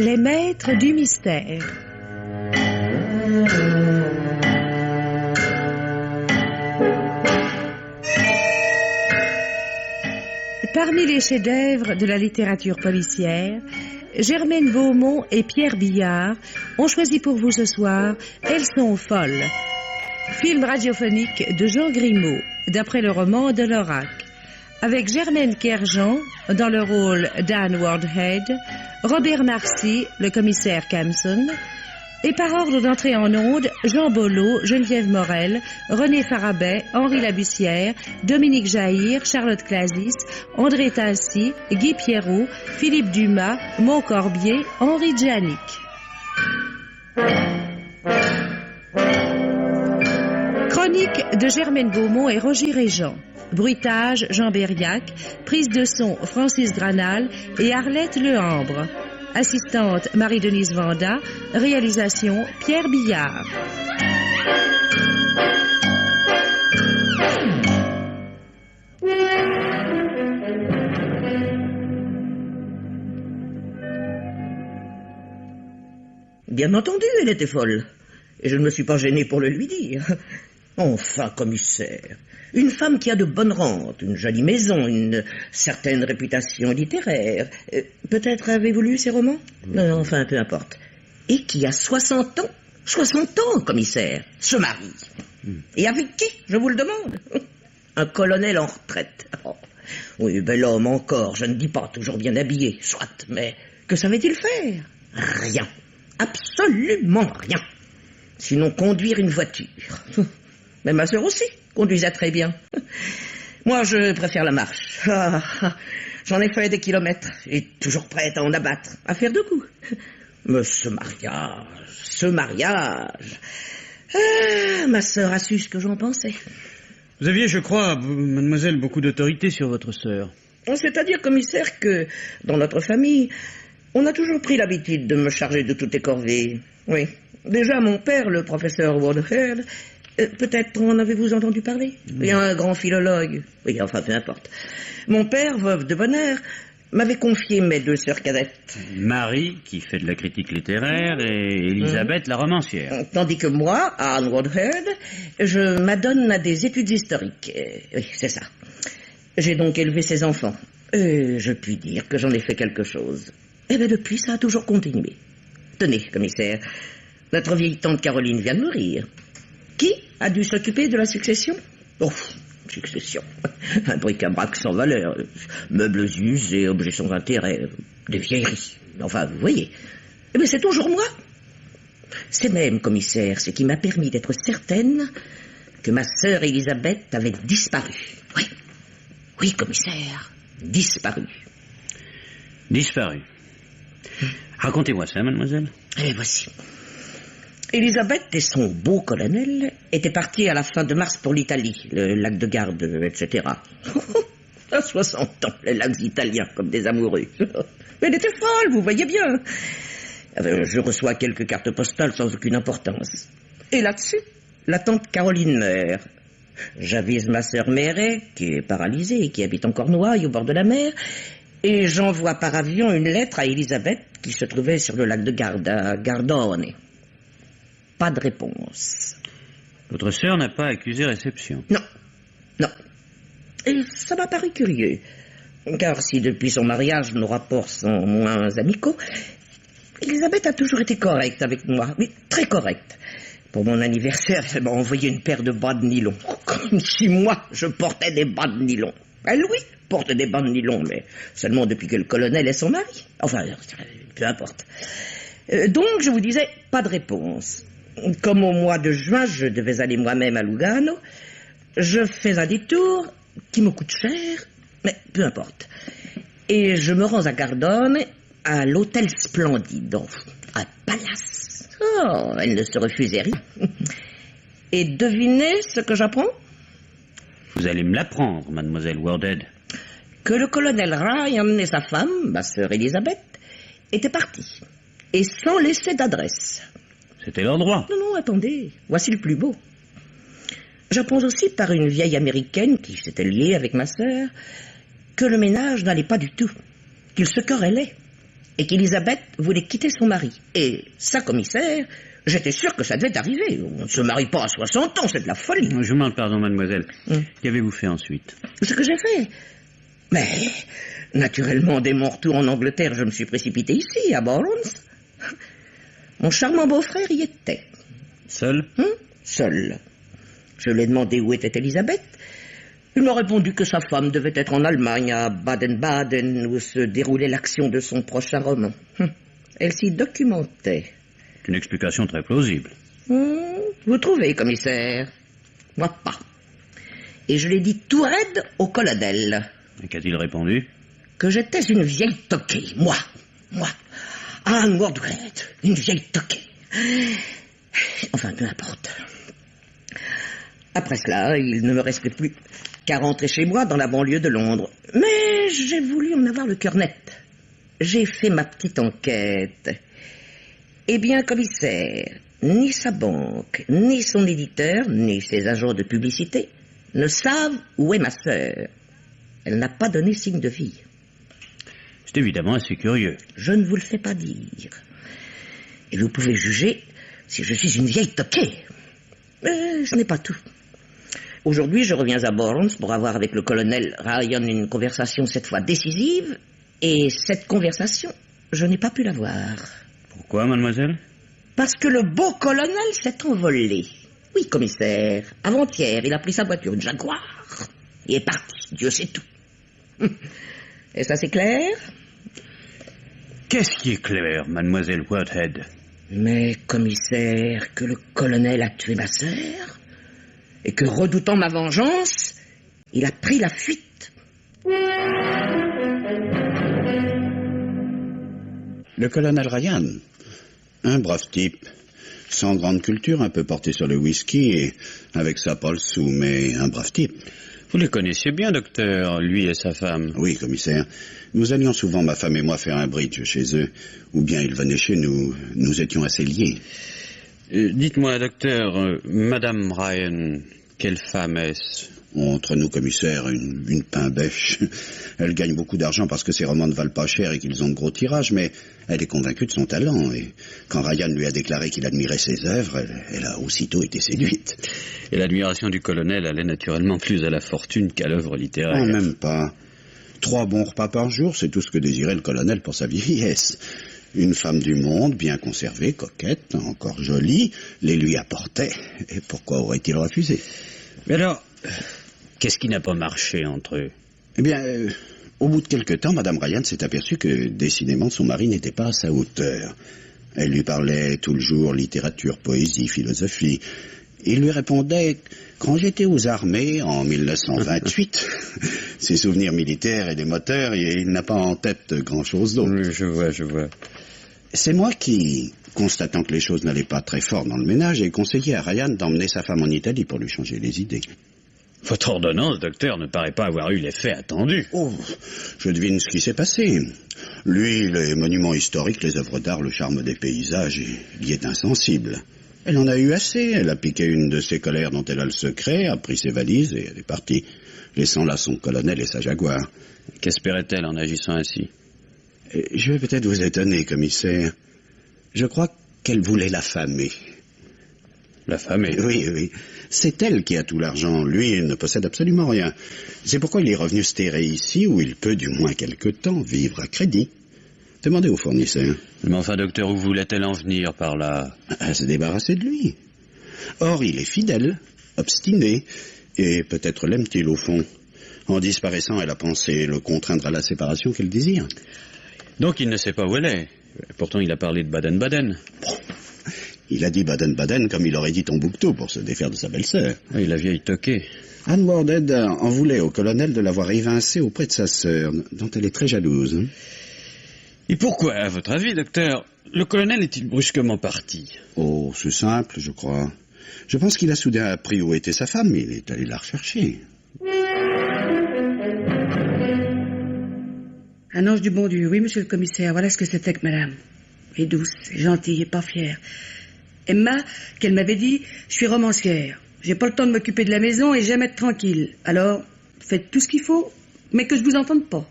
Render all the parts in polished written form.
Les maîtres du mystère. Parmi les chefs-d'œuvre de la littérature policière, Germaine Beaumont et Pierre Billard ont choisi pour vous ce soir « Elles sont folles », film radiophonique de Jean Grimaud, d'après le roman de Lorac, avec Germaine Kerjean dans le rôle d'Anne Wardhead, Robert Marcy, le commissaire Camson, et par ordre d'entrée en onde, Jean Bollot, Geneviève Morel, René Farabet, Henri Labussière, Dominique Jaïr, Charlotte Clasis, André Tassi, Guy Pierrot, Philippe Dumas, Montcorbier, Henri Djanik. Chronique de Germaine Beaumont et Roger Régent. Bruitage, Jean Berriac. Prise de son, Francis Granal et Arlette Lehambre. Assistante, Marie-Denise Vanda. Réalisation, Pierre Billard. Bien entendu, elle était folle. Et je ne me suis pas gêné pour le lui dire. Enfin, commissaire, une femme qui a de bonnes rentes, une jolie maison, une certaine réputation littéraire. Peut-être avez-vous lu ses romans? Non, enfin, peu importe. Et qui a 60 ans. 60 ans, commissaire. Se marie. Et avec qui, je vous le demande? Un colonel en retraite. Oh. Oui, bel homme encore, je ne dis pas, toujours bien habillé, soit, mais que savait-il faire? Rien. Absolument rien. Sinon conduire une voiture. Mais ma sœur aussi conduisait très bien. Moi, je préfère la marche. J'en ai fait des kilomètres et toujours prête à en abattre, à faire deux coups. Mais ce mariage... ma sœur a su ce que j'en pensais. Vous aviez, je crois, mademoiselle, beaucoup d'autorité sur votre sœur. C'est-à-dire, commissaire, que dans notre famille, on a toujours pris l'habitude de me charger de toutes les corvées. Oui. Déjà, mon père, le professeur Wardhead, peut-être en avez-vous entendu parler? Il y a un grand philologue. Oui, enfin, peu importe. Mon père, veuve de bonheur, m'avait confié mes deux sœurs cadettes. Marie, qui fait de la critique littéraire, et Elisabeth, la romancière. Tandis que moi, Anne Wardhead, je m'adonne à des études historiques. Oui, c'est ça. J'ai donc élevé ces enfants. Et je puis dire que j'en ai fait quelque chose. Et bien depuis, ça a toujours continué. Tenez, commissaire, notre vieille tante Caroline vient de mourir. Qui a dû s'occuper de la succession? Oh, succession. Un bric-à-brac sans valeur. Meubles usés, objets sans intérêt. Des vieilleries. Enfin, vous voyez. Eh bien, c'est toujours moi. C'est même, commissaire, ce qui m'a permis d'être certaine que ma sœur Elisabeth avait disparu. Oui. Oui, commissaire. Disparu. Disparu. Racontez-moi ça, mademoiselle. Eh, voici. Elisabeth et son beau colonel étaient partis à la fin de mars pour l'Italie, le lac de Garde, etc. À 60 ans, les lacs italiens, comme des amoureux. Mais elle était folle, vous voyez bien. Je reçois quelques cartes postales sans aucune importance. Et là-dessus, la tante Caroline meurt. J'avise ma sœur Mérée, qui est paralysée et qui habite en Cornouailles, au bord de la mer, et j'envoie par avion une lettre à Elisabeth, qui se trouvait sur le lac de Garde, à Gardone. Pas de réponse. Votre sœur n'a pas accusé réception? Non, non. Et ça m'a paru curieux. Car si depuis son mariage nos rapports sont moins amicaux, Elisabeth a toujours été correcte avec moi. Oui, très correcte. Pour mon anniversaire, elle m'a envoyé une paire de bas de nylon. Comme si moi, je portais des bas de nylon. Elle, oui, porte des bas de nylon, mais seulement depuis que le colonel est son mari. Enfin, peu importe. Donc, je vous disais, pas de réponse. Comme au mois de juin, je devais aller moi-même à Lugano, je fais un détour qui me coûte cher, mais peu importe. Et je me rends à Gardone, à l'hôtel Splendide, un palace. Oh, elle ne se refusait rien. Et devinez ce que j'apprends? Vous allez me l'apprendre, mademoiselle Wardhead. Que le colonel Ryan et sa femme, ma sœur Elisabeth, étaient partis, et sans laisser d'adresse. C'était l'endroit. Non, attendez, voici le plus beau. J'apprends aussi par une vieille américaine qui s'était liée avec ma sœur que le ménage n'allait pas du tout, qu'ils se querellaient, et qu'Elisabeth voulait quitter son mari. Et ça, commissaire, j'étais sûr que ça devait arriver. On ne se marie pas à 60 ans, c'est de la folie. Je vous demande pardon, mademoiselle. Qu'avez-vous fait ensuite? Ce que j'ai fait. Mais, naturellement, dès mon retour en Angleterre, je me suis précipité ici, à Barnes. Mon charmant beau-frère y était. Seul? Seul. Je lui ai demandé où était Elisabeth. Il m'a répondu que sa femme devait être en Allemagne, à Baden-Baden, où se déroulait l'action de son prochain roman. Elle s'y documentait. C'est une explication très plausible. Vous trouvez, commissaire? Moi pas. Et je l'ai dit tout raide au colonel. Et qu'a-t-il répondu? Que j'étais une vieille toquée, moi. Anne Wardwell, une vieille toquée. Enfin, peu importe. Après cela, il ne me restait plus qu'à rentrer chez moi dans la banlieue de Londres. Mais j'ai voulu en avoir le cœur net. J'ai fait ma petite enquête. Eh bien, commissaire, ni sa banque, ni son éditeur, ni ses agents de publicité ne savent où est ma sœur. Elle n'a pas donné signe de vie. C'est évidemment assez curieux. Je ne vous le fais pas dire. Et vous pouvez juger si je suis une vieille toquée. Mais ce n'est pas tout. Aujourd'hui, je reviens à Barnes pour avoir avec le colonel Ryan une conversation cette fois décisive. Et cette conversation, je n'ai pas pu l'avoir. Pourquoi, mademoiselle? Parce que le beau colonel s'est envolé. Oui, commissaire. Avant-hier, il a pris sa voiture, une Jaguar. Il est parti, Dieu sait tout. Et ça, c'est clair? Qu'est-ce qui est clair, mademoiselle Whitehead? Mais, commissaire, que le colonel a tué ma sœur, et que, redoutant ma vengeance, il a pris la fuite. Le colonel Ryan, un brave type, sans grande culture, un peu porté sur le whisky, et avec sa pas le sou, mais un brave type. Vous les connaissiez bien, docteur, lui et sa femme? Oui, commissaire. Nous allions souvent, ma femme et moi, faire un bridge chez eux, ou bien ils venaient chez nous. Nous étions assez liés. Dites-moi, docteur, Madame Ryan, quelle femme est-ce? Entre nous, commissaire, une pain bêche. Elle gagne beaucoup d'argent parce que ses romans ne valent pas cher et qu'ils ont de gros tirages, mais elle est convaincue de son talent. Et quand Ryan lui a déclaré qu'il admirait ses œuvres, elle a aussitôt été séduite. Et l'admiration du colonel allait naturellement plus à la fortune qu'à l'œuvre littéraire. Oh, même pas. 3 bons repas par jour, c'est tout ce que désirait le colonel pour sa vieillesse. Une femme du monde, bien conservée, coquette, encore jolie, les lui apportait. Et pourquoi aurait-il refusé? Mais alors, qu'est-ce qui n'a pas marché entre eux? Eh bien, au bout de quelque temps, Madame Ryan s'est aperçue que, décidément, son mari n'était pas à sa hauteur. Elle lui parlait tout le jour littérature, poésie, philosophie. Il lui répondait, quand j'étais aux armées, en 1928, ses souvenirs militaires et des moteurs, et il n'a pas en tête grand-chose d'autre. Oui, je vois. C'est moi qui, constatant que les choses n'allaient pas très fort dans le ménage, ai conseillé à Ryan d'emmener sa femme en Italie pour lui changer les idées. Votre ordonnance, docteur, ne paraît pas avoir eu l'effet attendu. Oh, je devine ce qui s'est passé. Lui, les monuments historiques, les œuvres d'art, le charme des paysages, il y est insensible. Elle en a eu assez, elle a piqué une de ses colères dont elle a le secret, a pris ses valises et elle est partie, laissant là son colonel et sa Jaguar. Qu'espérait-elle en agissant ainsi? Je vais peut-être vous étonner, commissaire. Je crois qu'elle voulait l'affamer. L'affamer? Oui. C'est elle qui a tout l'argent. Lui, il ne possède absolument rien. C'est pourquoi il est revenu se terrer ici, où il peut, du moins quelque temps, vivre à crédit. Demandez au fournisseur. Mais enfin, docteur, où voulait-elle en venir par là? À se débarrasser de lui. Or, il est fidèle, obstiné, et peut-être l'aime-t-il au fond. En disparaissant, elle a pensé le contraindre à la séparation qu'elle désire. Donc il ne sait pas où elle est. Pourtant, il a parlé de Baden-Baden. Bon. Il a dit Baden-Baden comme il aurait dit Tombouctou pour se défaire de sa belle-sœur. Oui, la vieille toquée. Anne Wardhead en voulait au colonel de l'avoir évincée auprès de sa sœur, dont elle est très jalouse. Et pourquoi, à votre avis, docteur, le colonel est-il brusquement parti? Oh, c'est simple, je crois. Je pense qu'il a soudain appris où était sa femme, il est allé la rechercher. Un ange du bon Dieu, oui, monsieur le commissaire, voilà ce que c'était que madame. Et douce, et gentille, et pas fière. Emma, qu'elle m'avait dit, je suis romancière. J'ai pas le temps de m'occuper de la maison et j'aime être tranquille. Alors, faites tout ce qu'il faut, mais que je vous entende pas.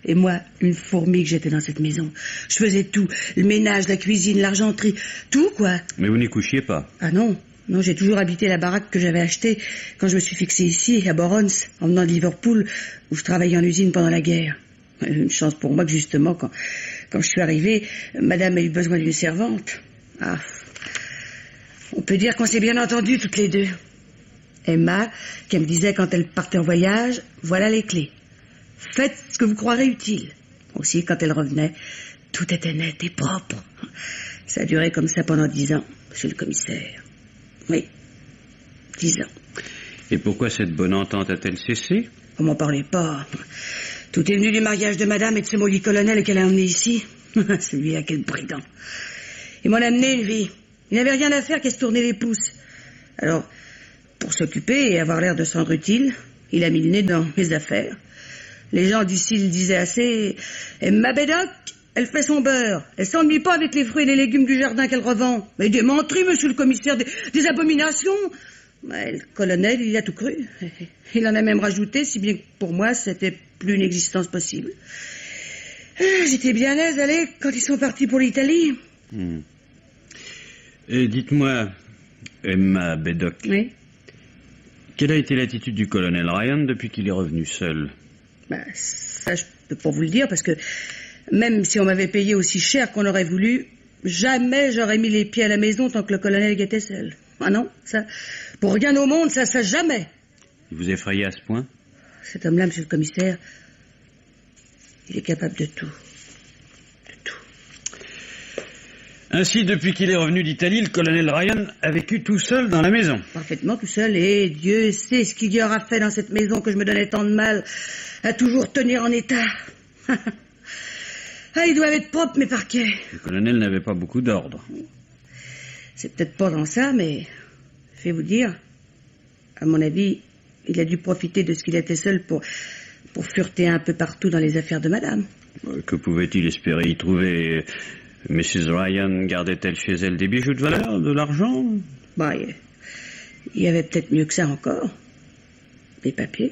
Et moi, une fourmi que j'étais dans cette maison. Je faisais tout. Le ménage, la cuisine, l'argenterie. Tout, quoi. Mais vous n'y couchiez pas. Ah non. Non, j'ai toujours habité la baraque que j'avais achetée quand je me suis fixée ici, à Borons, en venant de Liverpool, où je travaillais en usine pendant la guerre. Une chance pour moi que, justement, quand je suis arrivée, madame a eu besoin d'une servante. Ah. On peut dire qu'on s'est bien entendus toutes les deux. Emma, qui me disait quand elle partait en voyage, voilà les clés. Faites ce que vous croirez utile. Aussi, quand elle revenait, tout était net et propre. Ça a duré comme ça pendant 10 ans, monsieur le commissaire. Oui, 10 ans. Et pourquoi cette bonne entente a-t-elle cessé? On m'en parlait pas. Tout est venu du mariage de madame et de ce maudit colonel qu'elle a emmené ici. Celui-là, quel brigand. Ils m'ont amené une vie. Il n'avait rien à faire qu'à se tourner les pouces. Alors, pour s'occuper et avoir l'air de se rendre utile, il a mis le nez dans mes affaires. Les gens d'ici le disaient assez. Emma Bédoc, elle fait son beurre. Elle s'ennuie pas avec les fruits et les légumes du jardin qu'elle revend. Mais des menteries, monsieur le commissaire, des abominations. Mais le colonel, il a tout cru. Il en a même rajouté, si bien que pour moi, c'était plus une existence possible. J'étais bien à l'aise, allez, quand ils sont partis pour l'Italie. Et dites-moi, Emma Bédoc. Oui. Quelle a été l'attitude du colonel Ryan depuis qu'il est revenu seul? Ça, je peux pas vous le dire, parce que même si on m'avait payé aussi cher qu'on aurait voulu, jamais j'aurais mis les pieds à la maison tant que le colonel était seul. Ah non, ça, pour rien au monde, ça jamais. Il vous effrayait à ce point? Cet homme-là, monsieur le commissaire, il est capable de tout. De tout. Ainsi, depuis qu'il est revenu d'Italie, le colonel Ryan a vécu tout seul dans la maison. Parfaitement tout seul, et Dieu sait ce qu'il y aura fait dans cette maison que je me donnais tant de mal à toujours tenir en état. Ah, ils doivent être propres, mes parquets. Le colonel n'avait pas beaucoup d'ordre. C'est peut-être pas dans ça, mais je vais vous dire, à mon avis, il a dû profiter de ce qu'il était seul pour fureter un peu partout dans les affaires de madame. Que pouvait-il espérer y trouver? Mrs. Ryan gardait-elle chez elle des bijoux de valeur, de l'argent? Il y avait peut-être mieux que ça encore. Des papiers.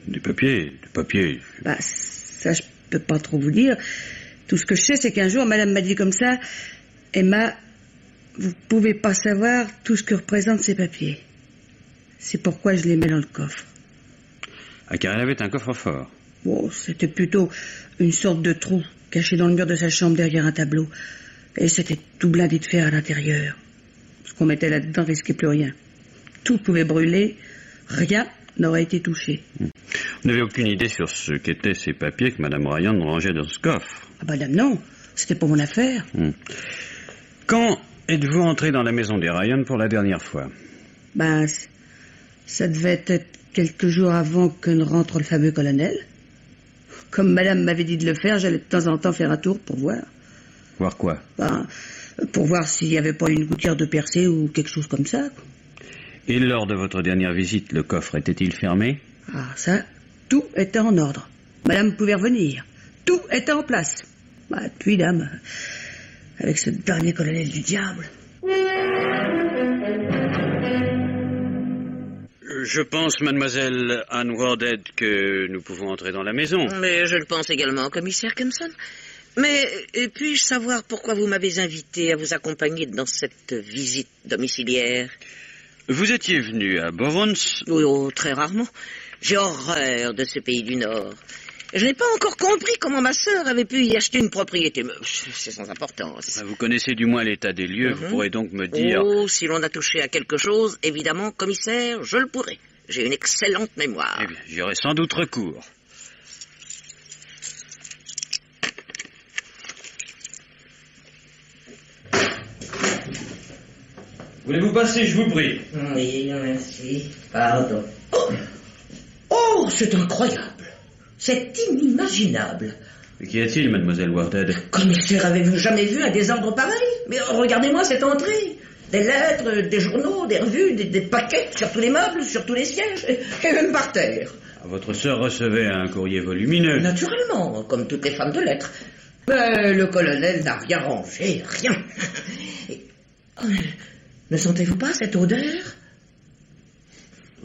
Des papiers? Ça, je peux pas trop vous dire. Tout ce que je sais, c'est qu'un jour, madame m'a dit comme ça, Emma, vous pouvez pas savoir tout ce que représentent ces papiers. C'est pourquoi je les mets dans le coffre. Ah, car elle avait un coffre-fort. Bon, c'était plutôt une sorte de trou caché dans le mur de sa chambre derrière un tableau. Et c'était tout blindé de fer à l'intérieur. Ce qu'on mettait là-dedans risquait plus rien. Tout pouvait brûler, rien n'aurait été touché. Vous n'avez aucune idée sur ce qu'étaient ces papiers que Madame Ryan rangeait dans ce coffre? Ah madame, non, c'était pas mon affaire. Quand êtes-vous entré dans la maison des Ryan pour la dernière fois? Ça devait être quelques jours avant que ne rentre le fameux colonel. Comme madame m'avait dit de le faire, j'allais de temps en temps faire un tour pour voir. Voir quoi? Pour voir s'il n'y avait pas une gouttière de percée ou quelque chose comme ça. Et lors de votre dernière visite, le coffre était-il fermé? Ça, tout était en ordre. Madame pouvait revenir. Tout était en place. Puis, dame, avec ce dernier colonel du diable. Je pense, mademoiselle Anne Wardhead, que nous pouvons entrer dans la maison. Mais je le pense également, commissaire Kempson. Mais puis-je savoir pourquoi vous m'avez invité à vous accompagner dans cette visite domiciliaire? Vous étiez venu à Borons? Oui, très rarement. J'ai horreur de ce pays du Nord. Je n'ai pas encore compris comment ma sœur avait pu y acheter une propriété. C'est sans importance. Vous connaissez du moins l'état des lieux, vous pourrez donc me dire... Oh, si l'on a touché à quelque chose, évidemment, commissaire, je le pourrai. J'ai une excellente mémoire. Eh bien, j'y aurai sans doute recours. Voulez-vous passer, je vous prie? Oui, merci. Pardon. Oh, c'est incroyable. C'est inimaginable. Mais qu'y a-t-il, mademoiselle Wardhead? Commissaire, avez-vous jamais vu un désordre pareil? Mais regardez-moi cette entrée. Des lettres, des journaux, des revues, des paquets sur tous les meubles, sur tous les sièges, et même par terre. Votre sœur recevait un courrier volumineux. Naturellement, comme toutes les femmes de lettres. Mais le colonel n'a rien rangé, rien. Ne sentez-vous pas cette odeur?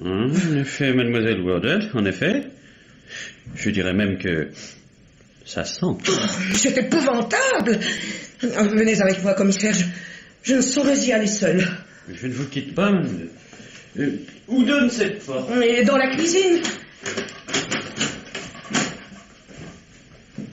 En effet, mademoiselle Wardhead, en effet. Je dirais même que Ça sent. Oh, c'est épouvantable. Venez avec moi, commissaire. Je ne saurais y aller seul. Je ne vous quitte pas, madame. Où donne cette porte? Et dans la cuisine.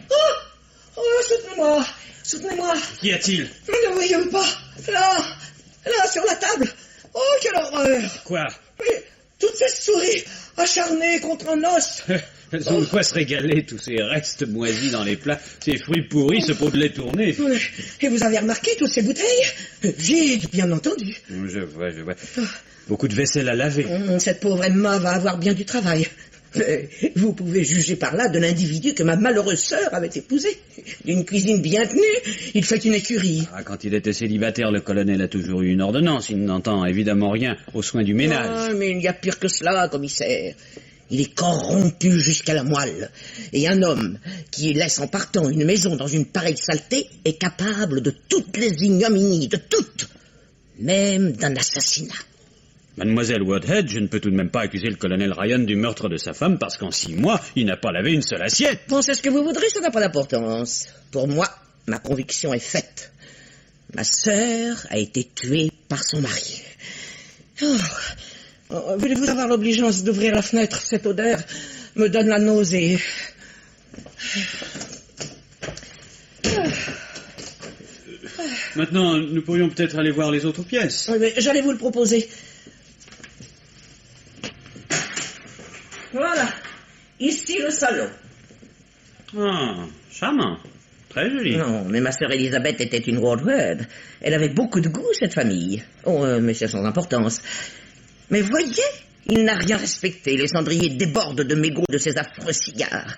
Oh, soutenez-moi. Soutenez-moi. Qu'y a-t-il? Ne voyons pas. Là, sur la table. Oh, quelle horreur. Quoi? Oui, toutes ces souris acharnées contre un os. Elles ont de quoi se régaler, tous ces restes moisis dans les plats, ces fruits pourris, ce pot de lait tourné. Et vous avez remarqué toutes ces bouteilles? Vides, bien entendu. Je vois. Beaucoup de vaisselle à laver. Cette pauvre Emma va avoir bien du travail. Vous pouvez juger par là de l'individu que ma malheureuse sœur avait épousé. D'une cuisine bien tenue, il fait une écurie. Ah, quand il était célibataire, le colonel a toujours eu une ordonnance. Il n'entend évidemment rien aux soins du ménage. Ah, mais il y a pire que cela, commissaire. Il est corrompu jusqu'à la moelle. Et un homme qui laisse en partant une maison dans une pareille saleté est capable de toutes les ignominies, de toutes, même d'un assassinat. Mademoiselle Woodhead, je ne peux tout de même pas accuser le colonel Ryan du meurtre de sa femme parce qu'en 6 mois, il n'a pas lavé une seule assiette. Pensez ce que vous voudrez, ça n'a pas d'importance. Pour moi, ma conviction est faite. Ma sœur a été tuée par son mari. Voulez-vous avoir l'obligeance d'ouvrir la fenêtre? Cette odeur me donne la nausée. Maintenant, nous pourrions peut-être aller voir les autres pièces. Oui, mais j'allais vous le proposer. Voilà, ici le salon. Ah, charmant. Très joli. Non, mais ma sœur Elisabeth était une Woodhead. Elle avait beaucoup de goût, cette famille. Oh, mais c'est sans importance. Mais voyez, il n'a rien respecté. Les cendriers débordent de mégots de ces affreux cigares.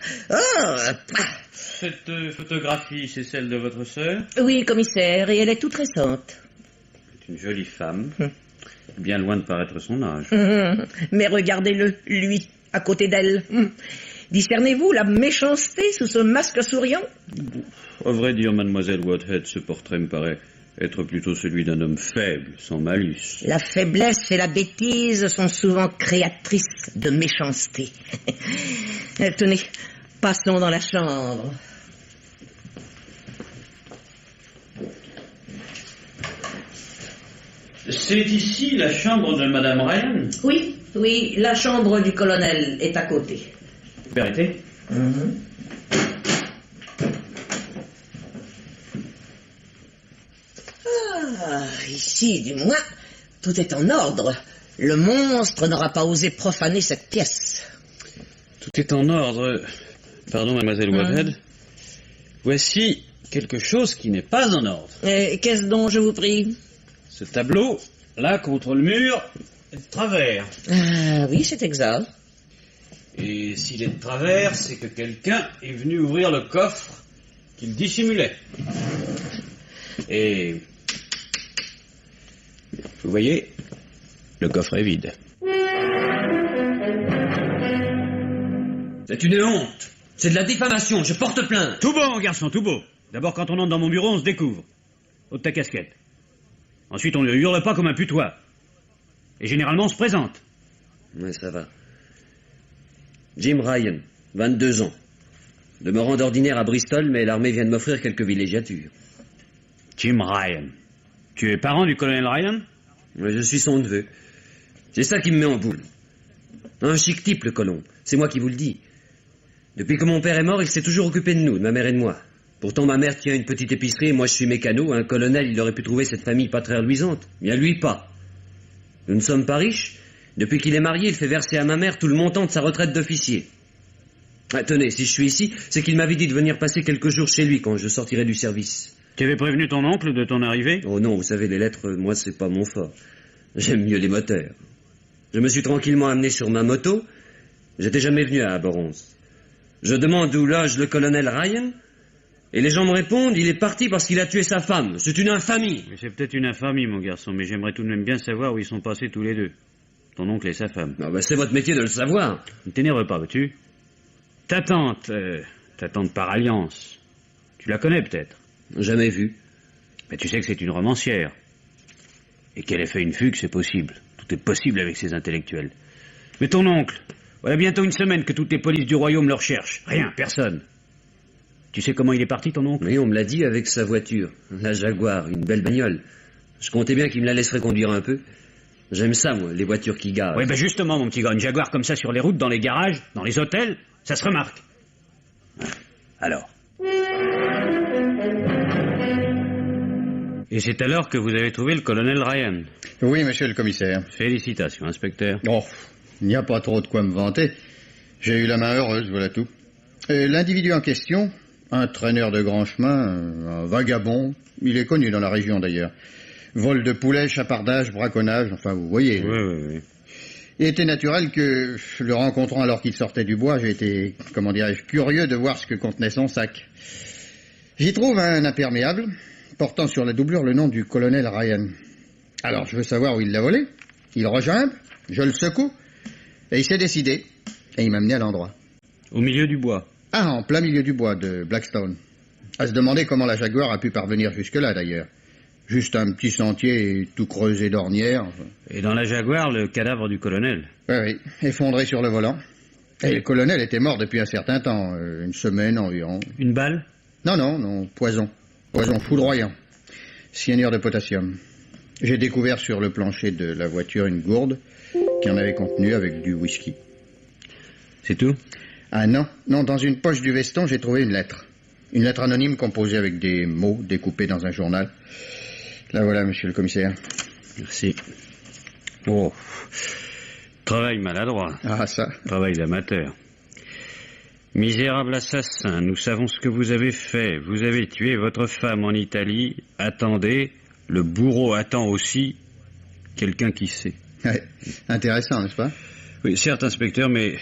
Cette photographie, c'est celle de votre sœur? Oui, commissaire, et elle est toute récente. C'est une jolie femme. Bien loin de paraître son âge. Mais regardez-le, lui, à côté d'elle. Discernez-vous la méchanceté sous ce masque souriant? À vrai dire, mademoiselle Woodhead, ce portrait me paraît être plutôt celui d'un homme faible, sans malus. La faiblesse et la bêtise sont souvent créatrices de méchanceté. Tenez, passons dans la chambre. C'est ici la chambre de madame Ryan? Oui, la chambre du colonel est à côté. Vérité? Ici, du moins, tout est en ordre. Le monstre n'aura pas osé profaner cette pièce. Tout est en ordre. Pardon, mademoiselle Woodhead. Voici quelque chose qui n'est pas en ordre. Qu'est-ce dont je vous prie? Ce tableau, là, contre le mur, est de travers. Ah oui, c'est exact. Et s'il est de travers, c'est que quelqu'un est venu ouvrir le coffre qu'il dissimulait. Et vous voyez, le coffre est vide. C'est une honte. C'est de la diffamation. Je porte plainte. Tout beau, mon garçon, tout beau. D'abord, quand on entre dans mon bureau, on se découvre. Ôte ta casquette. Ensuite, on ne hurle pas comme un putois. Et généralement, on se présente. Ouais, ça va. Jim Ryan, 22 ans. Demeurant d'ordinaire à Bristol, mais l'armée vient de m'offrir quelques villégiatures. Jim Ryan. Tu es parent du colonel Ryan? Ouais, je suis son neveu. C'est ça qui me met en boule. Un chic type, le colon. C'est moi qui vous le dis. Depuis que mon père est mort, il s'est toujours occupé de nous, de ma mère et de moi. Pourtant, ma mère tient une petite épicerie et moi je suis mécano. Un colonel, il aurait pu trouver cette famille pas très reluisante. Bien lui, pas. Nous ne sommes pas riches. Depuis qu'il est marié, il fait verser à ma mère tout le montant de sa retraite d'officier. Ah, tenez, si je suis ici, c'est qu'il m'avait dit de venir passer quelques jours chez lui quand je sortirai du service. Tu avais prévenu ton oncle de ton arrivée? Oh non, vous savez, les lettres, moi, c'est pas mon fort. J'aime mieux les moteurs. Je me suis tranquillement amené sur ma moto. J'étais jamais venu à Aberrance. Je demande où loge le colonel Ryan, et les gens me répondent, il est parti parce qu'il a tué sa femme. C'est une infamie. C'est peut-être une infamie, mon garçon, mais j'aimerais tout de même bien savoir où ils sont passés tous les deux. Ton oncle et sa femme. Ah ben, c'est votre métier de le savoir. Ne t'énerve pas, vois-tu? Ta tante par alliance, tu la connais peut-être? Jamais vu. Mais tu sais que c'est une romancière. Et qu'elle ait fait une fugue, c'est possible. Tout est possible avec ces intellectuels. Mais ton oncle, voilà bientôt une semaine que toutes les polices du royaume le recherchent. Rien, personne. Tu sais comment il est parti, ton oncle? Oui, on me l'a dit avec sa voiture. La Jaguar, une belle bagnole. Je comptais bien qu'il me la laisserait conduire un peu. J'aime ça, moi, les voitures qui garent. Oui, ben justement, mon petit gars, une Jaguar comme ça sur les routes, dans les garages, dans les hôtels, ça se remarque. Alors. Et c'est alors que vous avez trouvé le colonel Ryan. Oui, monsieur le commissaire. Félicitations, inspecteur. Oh, il n'y a pas trop de quoi me vanter. J'ai eu la main heureuse, voilà tout. L'individu en question, un traîneur de grand chemin, un vagabond, il est connu dans la région d'ailleurs. Vol de poulets, chapardage, braconnage, enfin vous voyez. Oui. Il était naturel que, le rencontrant alors qu'il sortait du bois, j'ai été, comment dirais-je, curieux de voir ce que contenait son sac. J'y trouve un imperméable, portant sur la doublure le nom du colonel Ryan. Alors je veux savoir où il l'a volé. Il regimbe, je le secoue, et il s'est décidé, et il m'a mené à l'endroit. Au milieu du bois. Ah, en plein milieu du bois de Blackstone. À se demander comment la Jaguar a pu parvenir jusque-là, d'ailleurs. Juste un petit sentier tout creusé d'ornières. Et dans la Jaguar, le cadavre du colonel. Oui, effondré sur le volant. Et le colonel était mort depuis un certain temps, une semaine environ. Une balle? Non, poison. Poison foudroyant. Cyanure de potassium. J'ai découvert sur le plancher de la voiture une gourde qui en avait contenu avec du whisky. C'est tout? Ah non, dans une poche du veston, j'ai trouvé une lettre. Une lettre anonyme composée avec des mots découpés dans un journal. La voilà, monsieur le commissaire. Merci. Oh, travail maladroit. Ah, ça. Travail d'amateur. Misérable assassin, nous savons ce que vous avez fait. Vous avez tué votre femme en Italie. Attendez, le bourreau attend aussi quelqu'un qui sait. Ouais, intéressant, n'est-ce pas? Oui, certes, inspecteur, mais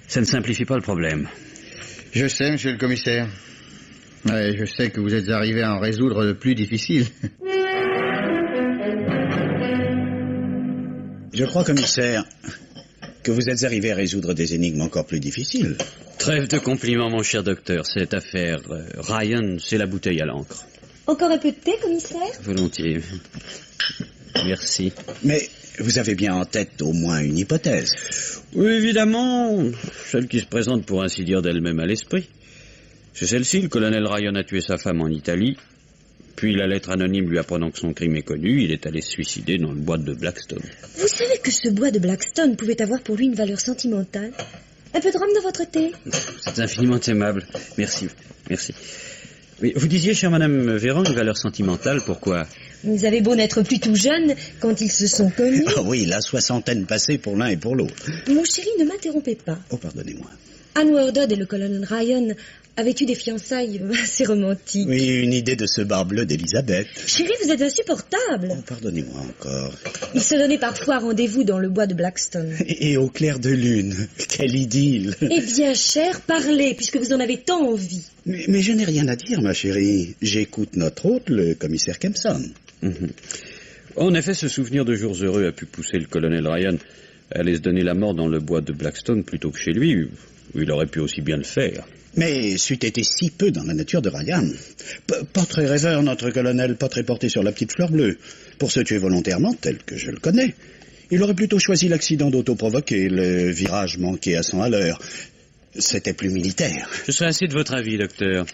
ça ne simplifie pas le problème. Je sais, monsieur le commissaire. Ouais, je sais que vous êtes arrivé à en résoudre le plus difficile. Je crois, commissaire, que vous êtes arrivé à résoudre des énigmes encore plus difficiles. Trêve de compliments, mon cher docteur. Cette affaire Ryan, c'est la bouteille à l'encre. Encore un peu de thé, commissaire? Volontiers. Merci. Mais vous avez bien en tête au moins une hypothèse. Oui, évidemment. Celle qui se présente pour ainsi dire d'elle-même à l'esprit. C'est celle-ci, le colonel Ryan a tué sa femme en Italie. Puis la lettre anonyme lui apprenant que son crime est connu, il est allé se suicider dans le bois de Blackstone. Vous savez que ce bois de Blackstone pouvait avoir pour lui une valeur sentimentale? Un peu de rhum dans votre thé? C'est infiniment aimable. Merci. Oui, vous disiez, chère Madame Véran, une valeur sentimentale, pourquoi? Vous avez beau n'être plus tout jeune quand ils se sont connus. Ah oui, la soixantaine passée pour l'un et pour l'autre. Mon chéri, ne m'interrompez pas. Oh, pardonnez-moi. Anne Wardod et le colonel Ryan avaient eu des fiançailles assez romantiques. Oui, une idée de ce barbe-bleu d'Elisabeth. Chéri, vous êtes insupportable. Oh, pardonnez-moi encore. Ils se donnaient parfois rendez-vous dans le bois de Blackstone. Et au clair de lune, quelle idylle. Eh bien, cher, parlez, puisque vous en avez tant envie. Mais je n'ai rien à dire, ma chérie. J'écoute notre hôte, le commissaire Kempson. En effet, ce souvenir de jours heureux a pu pousser le colonel Ryan à aller se donner la mort dans le bois de Blackstone plutôt que chez lui, où il aurait pu aussi bien le faire. Mais c'eût été si peu dans la nature de Ryan. Pas très rêveur, notre colonel, pas très porté sur la petite fleur bleue. Pour se tuer volontairement, tel que je le connais, il aurait plutôt choisi l'accident d'auto-provoqué, le virage manqué à 100 à l'heure. C'était plus militaire. Je serais assez de votre avis, docteur.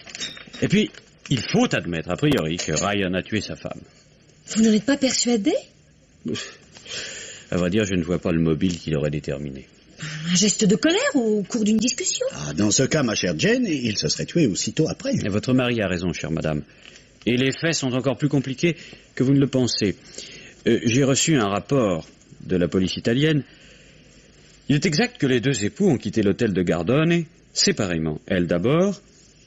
Et puis, il faut admettre, a priori, que Ryan a tué sa femme. Vous n'en êtes pas persuadé? À vrai dire, je ne vois pas le mobile qui l'aurait déterminé. Un geste de colère au cours d'une discussion? Ah, dans ce cas, ma chère Jane, il se serait tué aussitôt après. Et votre mari a raison, chère madame. Et les faits sont encore plus compliqués que vous ne le pensez. J'ai reçu un rapport de la police italienne. Il est exact que les deux époux ont quitté l'hôtel de Gardone séparément. Elle d'abord,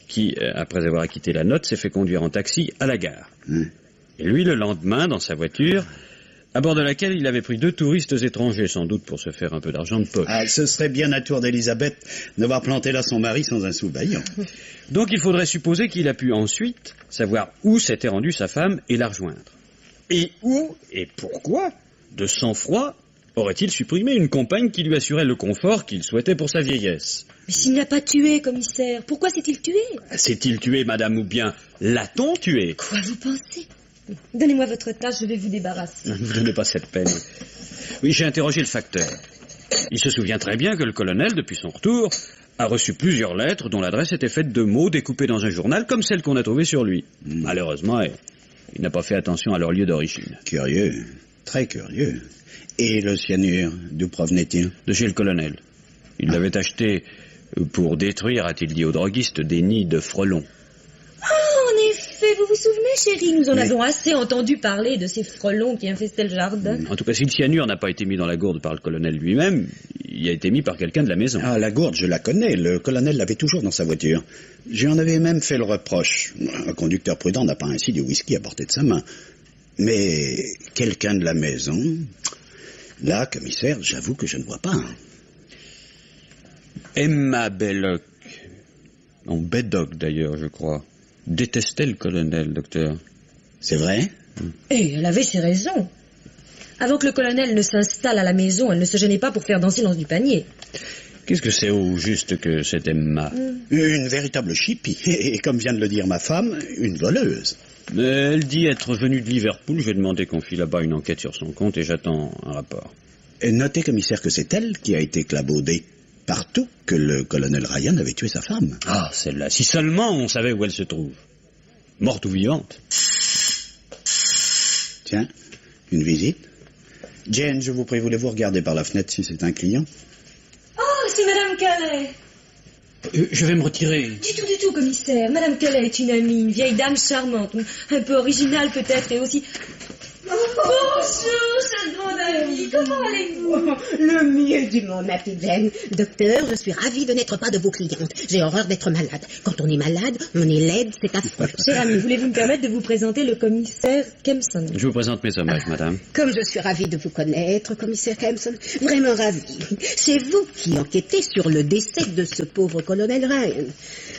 qui, après avoir acquitté la note, s'est fait conduire en taxi à la gare. Et lui, le lendemain, dans sa voiture, à bord de laquelle il avait pris 2 touristes étrangers, sans doute pour se faire un peu d'argent de poche. Ah, ce serait bien la tour d'Elisabeth de voir planter là son mari sans un sous-baillant. Donc il faudrait supposer qu'il a pu ensuite savoir où s'était rendue sa femme et la rejoindre. Et où et pourquoi, de sang-froid, aurait-il supprimé une compagne qui lui assurait le confort qu'il souhaitait pour sa vieillesse? Mais s'il n'a pas tué, commissaire, pourquoi s'est-il tué? S'est-il tué, madame, ou bien l'a-t-on tué? Quoi vous pensez? Donnez-moi votre tasse, je vais vous débarrasser. Ne vous donnez pas cette peine. Oui, j'ai interrogé le facteur. Il se souvient très bien que le colonel, depuis son retour, a reçu plusieurs lettres dont l'adresse était faite de mots découpés dans un journal comme celle qu'on a trouvée sur lui. Malheureusement, il n'a pas fait attention à leur lieu d'origine. Curieux, très curieux. Et le cyanure, d'où provenait-il? De chez le colonel. Il l'avait acheté pour détruire, a-t-il dit au droguiste, des nids de frelons. En effet, vous vous souvenez, chérie, nous en avons assez entendu parler de ces frelons qui infestaient le jardin. En tout cas, si le cyanure n'a pas été mis dans la gourde par le colonel lui-même, il a été mis par quelqu'un de la maison. Ah, la gourde, je la connais. Le colonel l'avait toujours dans sa voiture. J'en avais même fait le reproche. Un conducteur prudent n'a pas ainsi du whisky à portée de sa main. Mais quelqu'un de la maison... Là, commissaire, j'avoue que je ne vois pas. Emma Belloc, non, Beddock d'ailleurs, je crois, détestait le colonel, docteur. C'est vrai? Et elle avait ses raisons. Avant que le colonel ne s'installe à la maison, elle ne se gênait pas pour faire danser dans du panier. Qu'est-ce que c'est au juste que cette Emma? Une véritable chippie. Et comme vient de le dire ma femme, une voleuse. Elle dit être venue de Liverpool. Je vais demander qu'on file là-bas une enquête sur son compte et j'attends un rapport. Et notez, commissaire, que c'est elle qui a été clabaudée partout que le colonel Ryan avait tué sa femme. Ah, celle-là. Si seulement on savait où elle se trouve. Morte ou vivante. Tiens, une visite. Jane, je vous prie, voulez-vous regarder par la fenêtre si c'est un client? Oh, c'est Madame Calais. Je vais me retirer. Du tout, commissaire. Madame Calais est une amie, une vieille dame charmante, un peu originale peut-être, et aussi... Bonjour, chère grande amie, comment allez-vous? Le mieux du monde, ma petite Jane. Docteur, je suis ravie de n'être pas de vos clientes. J'ai horreur d'être malade. Quand on est malade, on est laide, c'est affreux. Chère amie, voulez-vous me permettre de vous présenter le commissaire Kempson? Je vous présente mes hommages, madame. Comme je suis ravie de vous connaître, commissaire Kempson, vraiment ravie. C'est vous qui enquêtez sur le décès de ce pauvre colonel Ryan.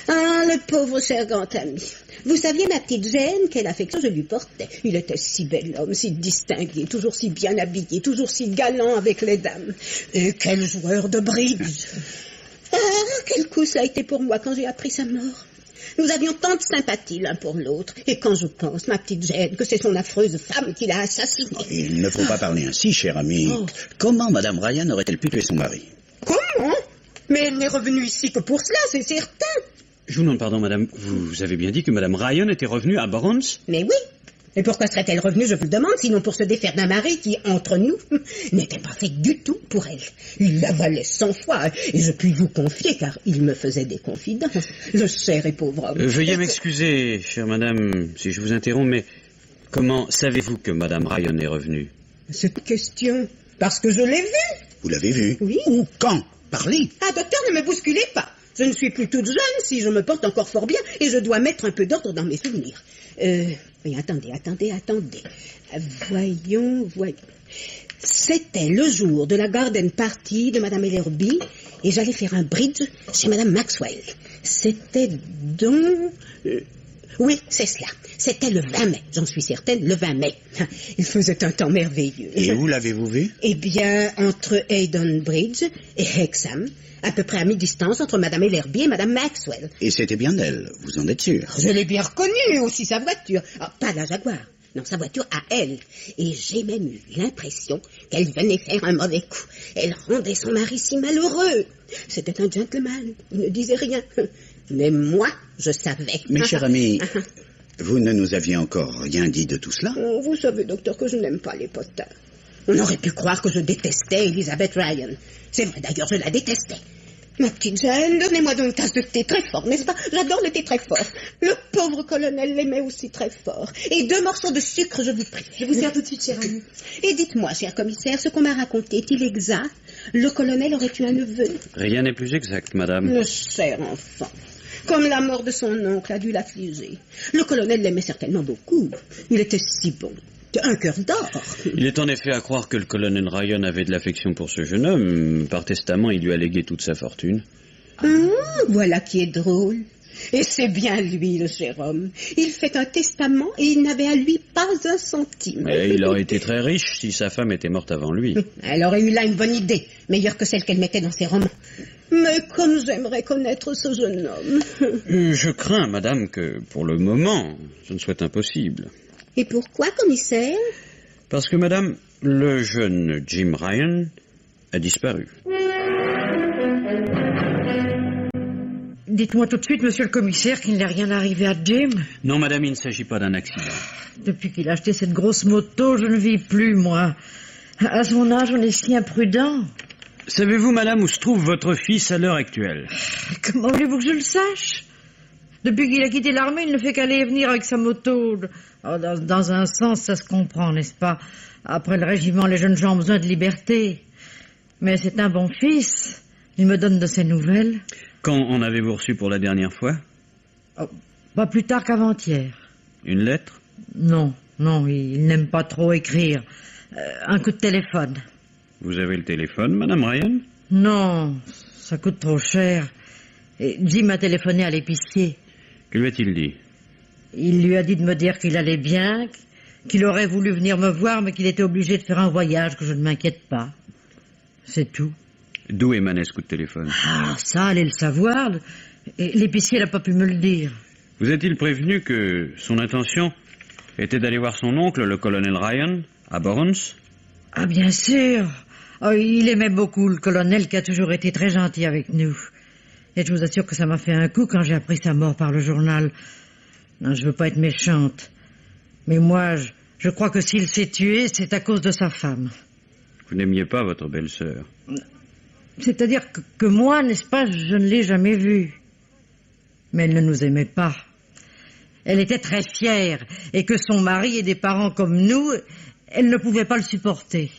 Ah, le pauvre cher grand ami. Vous saviez, ma petite Jane, quelle affection je lui portais. Il était si bel homme, si distingué, toujours si bien habillé, toujours si galant avec les dames. Et quel joueur de bridge. Ah, quel coup ça a été pour moi quand j'ai appris sa mort. Nous avions tant de sympathie l'un pour l'autre. Et quand je pense, ma petite Jane, que c'est son affreuse femme qui l'a assassinée. Il ne faut pas parler ainsi, cher ami. Oh. Comment Madame Ryan aurait-elle pu tuer son mari? Comment? Mais elle n'est revenue ici que pour cela, c'est certain. Je vous demande pardon, madame. Vous avez bien dit que madame Ryan était revenue à Barnes? Mais oui. Et pourquoi serait-elle revenue, je vous le demande, sinon pour se défaire d'un mari qui, entre nous, n'était pas fait du tout pour elle. Il la valait 100 fois, et je puis vous confier, car il me faisait des confidences. Le cher et pauvre homme. Veuillez m'excuser, chère madame, si je vous interromps, mais comment savez-vous que madame Ryan est revenue? Cette question, parce que je l'ai vue. Vous l'avez vue? Oui. Où? Quand? Parlez. Ah, docteur, ne me bousculez pas. Je ne suis plus toute jeune si je me porte encore fort bien et je dois mettre un peu d'ordre dans mes souvenirs. Oui, attendez. Voyons. C'était le jour de la garden party de Madame Ellerby et j'allais faire un bridge chez Madame Maxwell. C'était donc... Oui, c'est cela. C'était le 20 mai, j'en suis certaine, le 20 mai. Il faisait un temps merveilleux. Et où l'avez-vous vu? Eh bien, entre Haydon Bridge et Hexham, à peu près à mi-distance entre Madame Ellerby et Madame Maxwell. Et c'était bien elle, vous en êtes sûr? Je l'ai bien reconnue, et aussi sa voiture. Ah, pas la Jaguar, non, sa voiture à elle. Et j'ai même eu l'impression qu'elle venait faire un mauvais coup. Elle rendait son mari si malheureux. C'était un gentleman, il ne disait rien. Mais moi, je savais. Mais cher ami, vous ne nous aviez encore rien dit de tout cela? Oh, vous savez, docteur, que je n'aime pas les potins. On aurait pu croire que je détestais Elizabeth Ryan. C'est vrai, d'ailleurs, je la détestais. Ma petite Jane, donnez-moi donc une tasse de thé très fort, n'est-ce pas? J'adore le thé très fort. Le pauvre colonel l'aimait aussi très fort. Et 2 morceaux de sucre, je vous prie. Je vous sers tout de suite, cher ami. Et dites-moi, cher commissaire, ce qu'on m'a raconté, est-il exact? Le colonel aurait eu un neveu? Rien n'est plus exact, madame. Le cher enfant. Comme la mort de son oncle a dû l'affliger. Le colonel l'aimait certainement beaucoup. Il était si bon. Un cœur d'or. Il est en effet à croire que le colonel Ryan avait de l'affection pour ce jeune homme. Par testament, il lui a légué toute sa fortune. Voilà qui est drôle. Et c'est bien lui, le cher homme. Il fait un testament et il n'avait à lui pas un centime. Et il aurait été très riche si sa femme était morte avant lui. Elle aurait eu là une bonne idée, meilleure que celle qu'elle mettait dans ses romans. Mais comme j'aimerais connaître ce jeune homme. Je crains, madame, que pour le moment, ce ne soit impossible. Et pourquoi, commissaire? Parce que, madame, le jeune Jim Ryan a disparu. Dites-moi tout de suite, monsieur le commissaire, qu'il n'est rien arrivé à Jim. Non, madame, il ne s'agit pas d'un accident. Depuis qu'il a acheté cette grosse moto, je ne vis plus, moi. À son âge, on est si imprudent. Savez-vous, madame, où se trouve votre fils à l'heure actuelle? Comment voulez-vous que je le sache? Depuis qu'il a quitté l'armée, il ne fait qu'aller et venir avec sa moto. Oh, dans un sens, ça se comprend, n'est-ce pas? Après le régiment, les jeunes gens ont besoin de liberté. Mais c'est un bon fils. Il me donne de ses nouvelles. Quand en avez-vous reçu pour la dernière fois? Oh, pas plus tard qu'avant-hier. Une lettre? Non, il n'aime pas trop écrire. Un coup de téléphone. Vous avez le téléphone, madame Ryan? Non, ça coûte trop cher. Et Jim a téléphoné à l'épicier. Que lui a-t-il dit? Il lui a dit de me dire qu'il allait bien, qu'il aurait voulu venir me voir, mais qu'il était obligé de faire un voyage, que je ne m'inquiète pas. C'est tout. D'où émanait ce coup de téléphone? Ah, ça, allez le savoir. Et l'épicier n'a pas pu me le dire. Vous a-t-il prévenu que son intention était d'aller voir son oncle, le colonel Ryan, à Burns? Ah, bien sûr. Oh, il aimait beaucoup le colonel, qui a toujours été très gentil avec nous. Et je vous assure que ça m'a fait un coup quand j'ai appris sa mort par le journal. Non, je veux pas être méchante. Mais moi, je crois que s'il s'est tué, c'est à cause de sa femme. Vous n'aimiez pas votre belle-sœur? C'est-à-dire que moi, n'est-ce pas, je ne l'ai jamais vue. Mais elle ne nous aimait pas. Elle était très fière, et que son mari ait des parents comme nous, elle ne pouvait pas le supporter.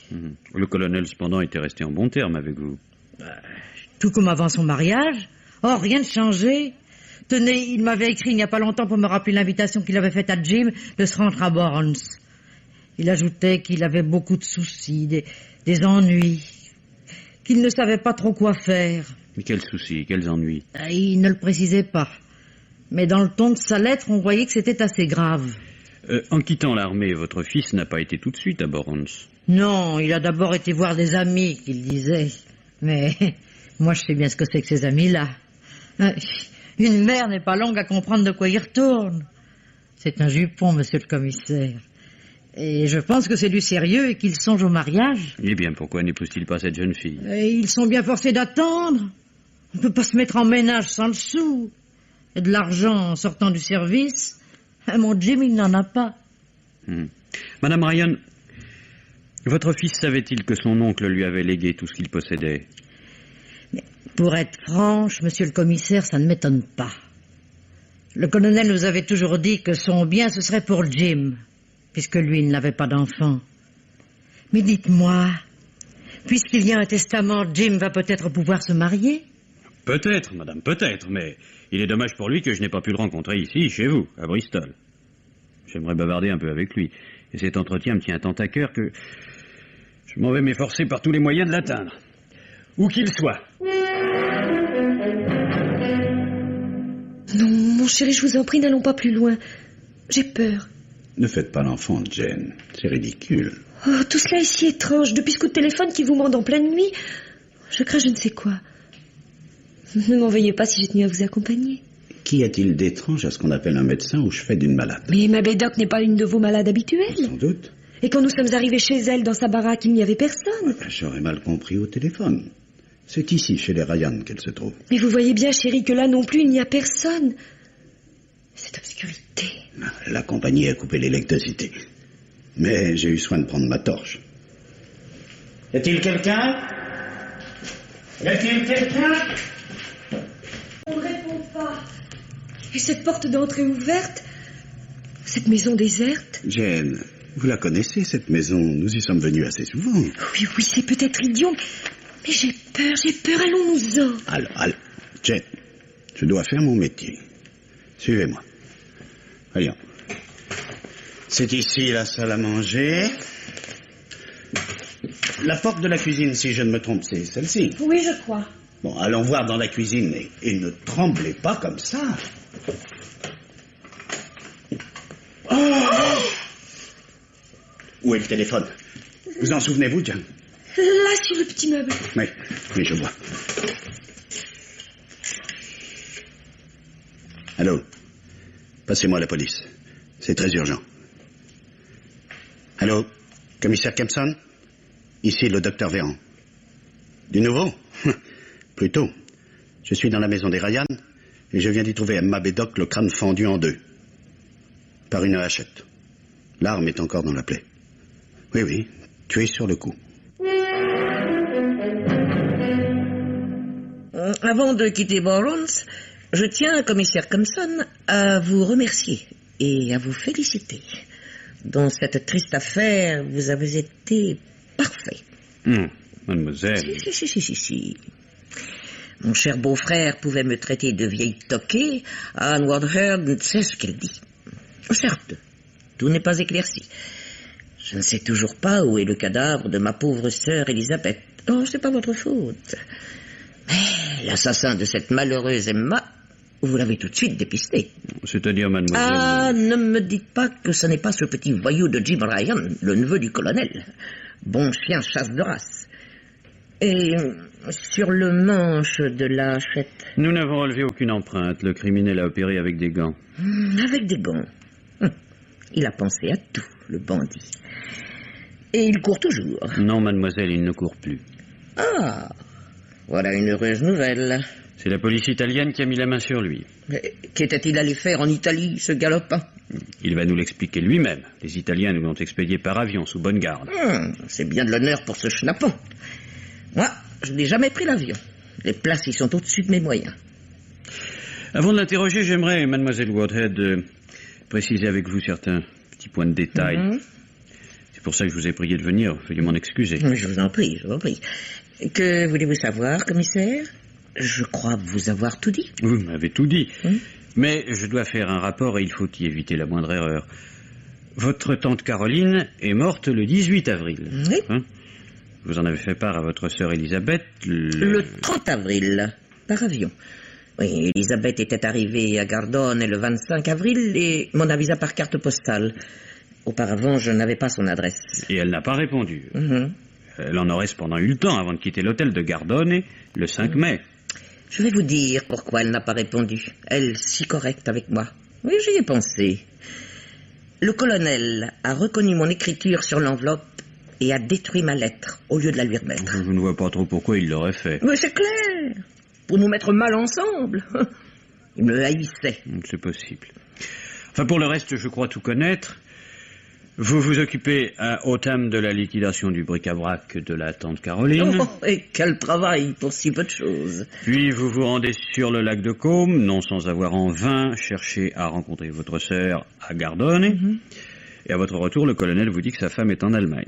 Le colonel, cependant, était resté en bon terme avec vous. Tout comme avant son mariage. Oh, rien de changé. Tenez, il m'avait écrit il n'y a pas longtemps pour me rappeler l'invitation qu'il avait faite à Jim de se rendre à Burns. Il ajoutait qu'il avait beaucoup de soucis, des ennuis, qu'il ne savait pas trop quoi faire. Mais quels soucis, quels ennuis? Il ne le précisait pas. Mais dans le ton de sa lettre, on voyait que c'était assez grave. En quittant l'armée, votre fils n'a pas été tout de suite à Burns? Non, il a d'abord été voir des amis, qu'il disait. Mais moi, je sais bien ce que c'est que ces amis-là. Une mère n'est pas longue à comprendre de quoi il retourne. C'est un jupon, monsieur le commissaire. Et je pense que c'est du sérieux et qu'il songe au mariage. Eh bien, pourquoi n'épouse-t-il pas cette jeune fille? Et ils sont bien forcés d'attendre. On ne peut pas se mettre en ménage sans le sou. Et de l'argent en sortant du service. Mon Jim, il n'en a pas. Madame Ryan, votre fils savait-il que son oncle lui avait légué tout ce qu'il possédait? Mais pour être franche, monsieur le commissaire, ça ne m'étonne pas. Le colonel nous avait toujours dit que son bien, ce serait pour Jim, puisque lui, il n'avait pas d'enfant. Mais dites-moi, puisqu'il y a un testament, Jim va peut-être pouvoir se marier? Peut-être, madame, peut-être, mais il est dommage pour lui que je n'ai pas pu le rencontrer ici, chez vous, à Bristol. J'aimerais bavarder un peu avec lui, et cet entretien me tient tant à cœur que je m'en vais m'efforcer par tous les moyens de l'atteindre, où qu'il soit. Non, mon chéri, je vous en prie, n'allons pas plus loin. J'ai peur. Ne faites pas l'enfant, Jane. C'est ridicule. Oh, tout cela est si étrange. Depuis ce coup de téléphone qui vous mande en pleine nuit, je crains je ne sais quoi. Ne m'en veuillez pas si j'ai tenu à vous accompagner. Qu'y a-t-il d'étrange à ce qu'on appelle un médecin au chevet d'une malade? Mais ma Médoc n'est pas une de vos malades habituelles. Sans doute. Et quand nous sommes arrivés chez elle, dans sa baraque, il n'y avait personne. J'aurais mal compris au téléphone. C'est ici, chez les Ryan, qu'elle se trouve. Mais vous voyez bien, chérie, que là non plus, il n'y a personne. Cette obscurité. La compagnie a coupé l'électricité. Mais j'ai eu soin de prendre ma torche. Y a-t-il quelqu'un? Y a-t-il quelqu'un? On ne répond pas. Et cette porte d'entrée ouverte? Cette maison déserte? Jane, vous la connaissez, cette maison. Nous y sommes venus assez souvent. Oui, c'est peut-être idiot, mais j'ai peur, allons-nous-en. Alors, Jane, je dois faire mon métier. Suivez-moi. Voyons. C'est ici la salle à manger. La porte de la cuisine, si je ne me trompe, c'est celle-ci. Oui, je crois. Bon, allons voir dans la cuisine et ne tremblez pas comme ça. Oh! Où est le téléphone? Vous en souvenez-vous, Jane? Là, sur le petit meuble. Oui, je vois. Allô? Passez-moi la police. C'est très urgent. Allô? Commissaire Kempson? Ici le docteur Véran. Du nouveau? Plutôt. Je suis dans la maison des Ryan Et je viens d'y trouver Emma Bédoc, le crâne fendu en deux. Par une hachette. L'arme est encore dans la plaie. Oui, tué sur le coup. Avant de quitter Barons, je tiens, commissaire Compson, à vous remercier et à vous féliciter. Dans cette triste affaire, vous avez été parfait. Mademoiselle... Si. Mon cher beau-frère pouvait me traiter de vieille toquée. Anne Wardhead sait ce qu'elle dit. Certes, tout n'est pas éclairci. Je ne sais toujours pas où est le cadavre de ma pauvre sœur Elisabeth. Oh, c'est pas votre faute. Mais l'assassin de cette malheureuse Emma, vous l'avez tout de suite dépisté. C'est-à-dire, mademoiselle... Ah, ne me dites pas que ce n'est pas ce petit voyou de Jim Ryan, le neveu du colonel. Bon chien chasse de race. Et sur le manche de la hachette... Nous n'avons relevé aucune empreinte. Le criminel a opéré avec des gants. Avec des gants. Il a pensé à tout, le bandit. Et il court toujours. Non, mademoiselle, il ne court plus. Ah, voilà une heureuse nouvelle. C'est la police italienne qui a mis la main sur lui. Mais qu'était-il allé faire en Italie, ce galopin? Il va nous l'expliquer lui-même. Les Italiens nous l'ont expédié par avion, sous bonne garde. C'est bien de l'honneur pour ce schnappon. Moi, je n'ai jamais pris l'avion. Les places y sont au-dessus de mes moyens. Avant de l'interroger, j'aimerais, mademoiselle Wardhead, préciser avec vous certains petits points de détail. C'est pour ça que je vous ai prié de venir. Veuillez m'en excuser. Je vous en prie. Que voulez-vous savoir, commissaire? Je crois vous avoir tout dit. Vous m'avez tout dit. Mais je dois faire un rapport et il faut y éviter la moindre erreur. Votre tante Caroline est morte le 18 avril. Oui. Vous en avez fait part à votre sœur Elisabeth le 30 avril, par avion. Oui, Elisabeth était arrivée à Gardone le 25 avril et m'en avisa par carte postale. Auparavant, je n'avais pas son adresse. Et elle n'a pas répondu. Elle en aurait cependant eu le temps avant de quitter l'hôtel de Gardone le 5 mai. Je vais vous dire pourquoi elle n'a pas répondu. Elle, si correcte avec moi. Oui, j'y ai pensé. Le colonel a reconnu mon écriture sur l'enveloppe et a détruit ma lettre au lieu de la lui remettre. Je ne vois pas trop pourquoi il l'aurait fait. Mais c'est clair. Pour nous mettre mal ensemble. Il me haïssait. C'est possible. Enfin, pour le reste, je crois tout connaître. Vous vous occupez à Autumn de la liquidation du bric-à-brac de la tante Caroline. Oh, et quel travail pour si peu de choses. Puis vous vous rendez sur le lac de Caume, non sans avoir en vain cherché à rencontrer votre sœur à Gardone. Et à votre retour, le colonel vous dit que sa femme est en Allemagne.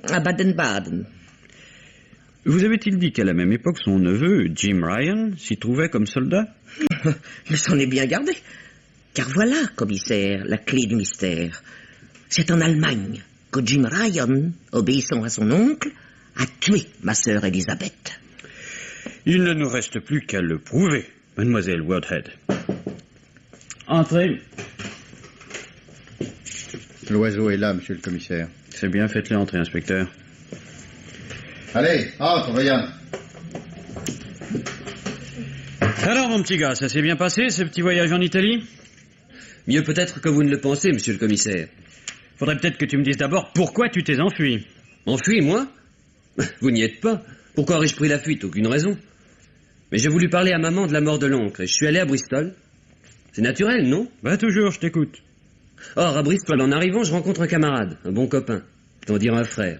À Baden-Baden. Vous avait-il dit qu'à la même époque, son neveu, Jim Ryan, s'y trouvait comme soldat? Il s'en est bien gardé. Car voilà, commissaire, la clé du mystère. C'est en Allemagne que Jim Ryan, obéissant à son oncle, a tué ma sœur Elisabeth. Il ne nous reste plus qu'à le prouver, mademoiselle Wardhead. Entrez. L'oiseau est là, monsieur le commissaire. C'est bien, faites-le entrer, inspecteur. Allez, entre, Ryan. Alors, mon petit gars, ça s'est bien passé, ce petit voyage en Italie? Mieux peut-être que vous ne le pensez, monsieur le commissaire. Faudrait peut-être que tu me dises d'abord pourquoi tu t'es enfui. Enfui, moi? Vous n'y êtes pas. Pourquoi aurais-je pris la fuite? Aucune raison. Mais j'ai voulu parler à maman de la mort de l'oncle et je suis allé à Bristol. C'est naturel, non? Bah toujours, je t'écoute. Or, à Bristol, en arrivant, je rencontre un camarade, un bon copain, on dire un frère.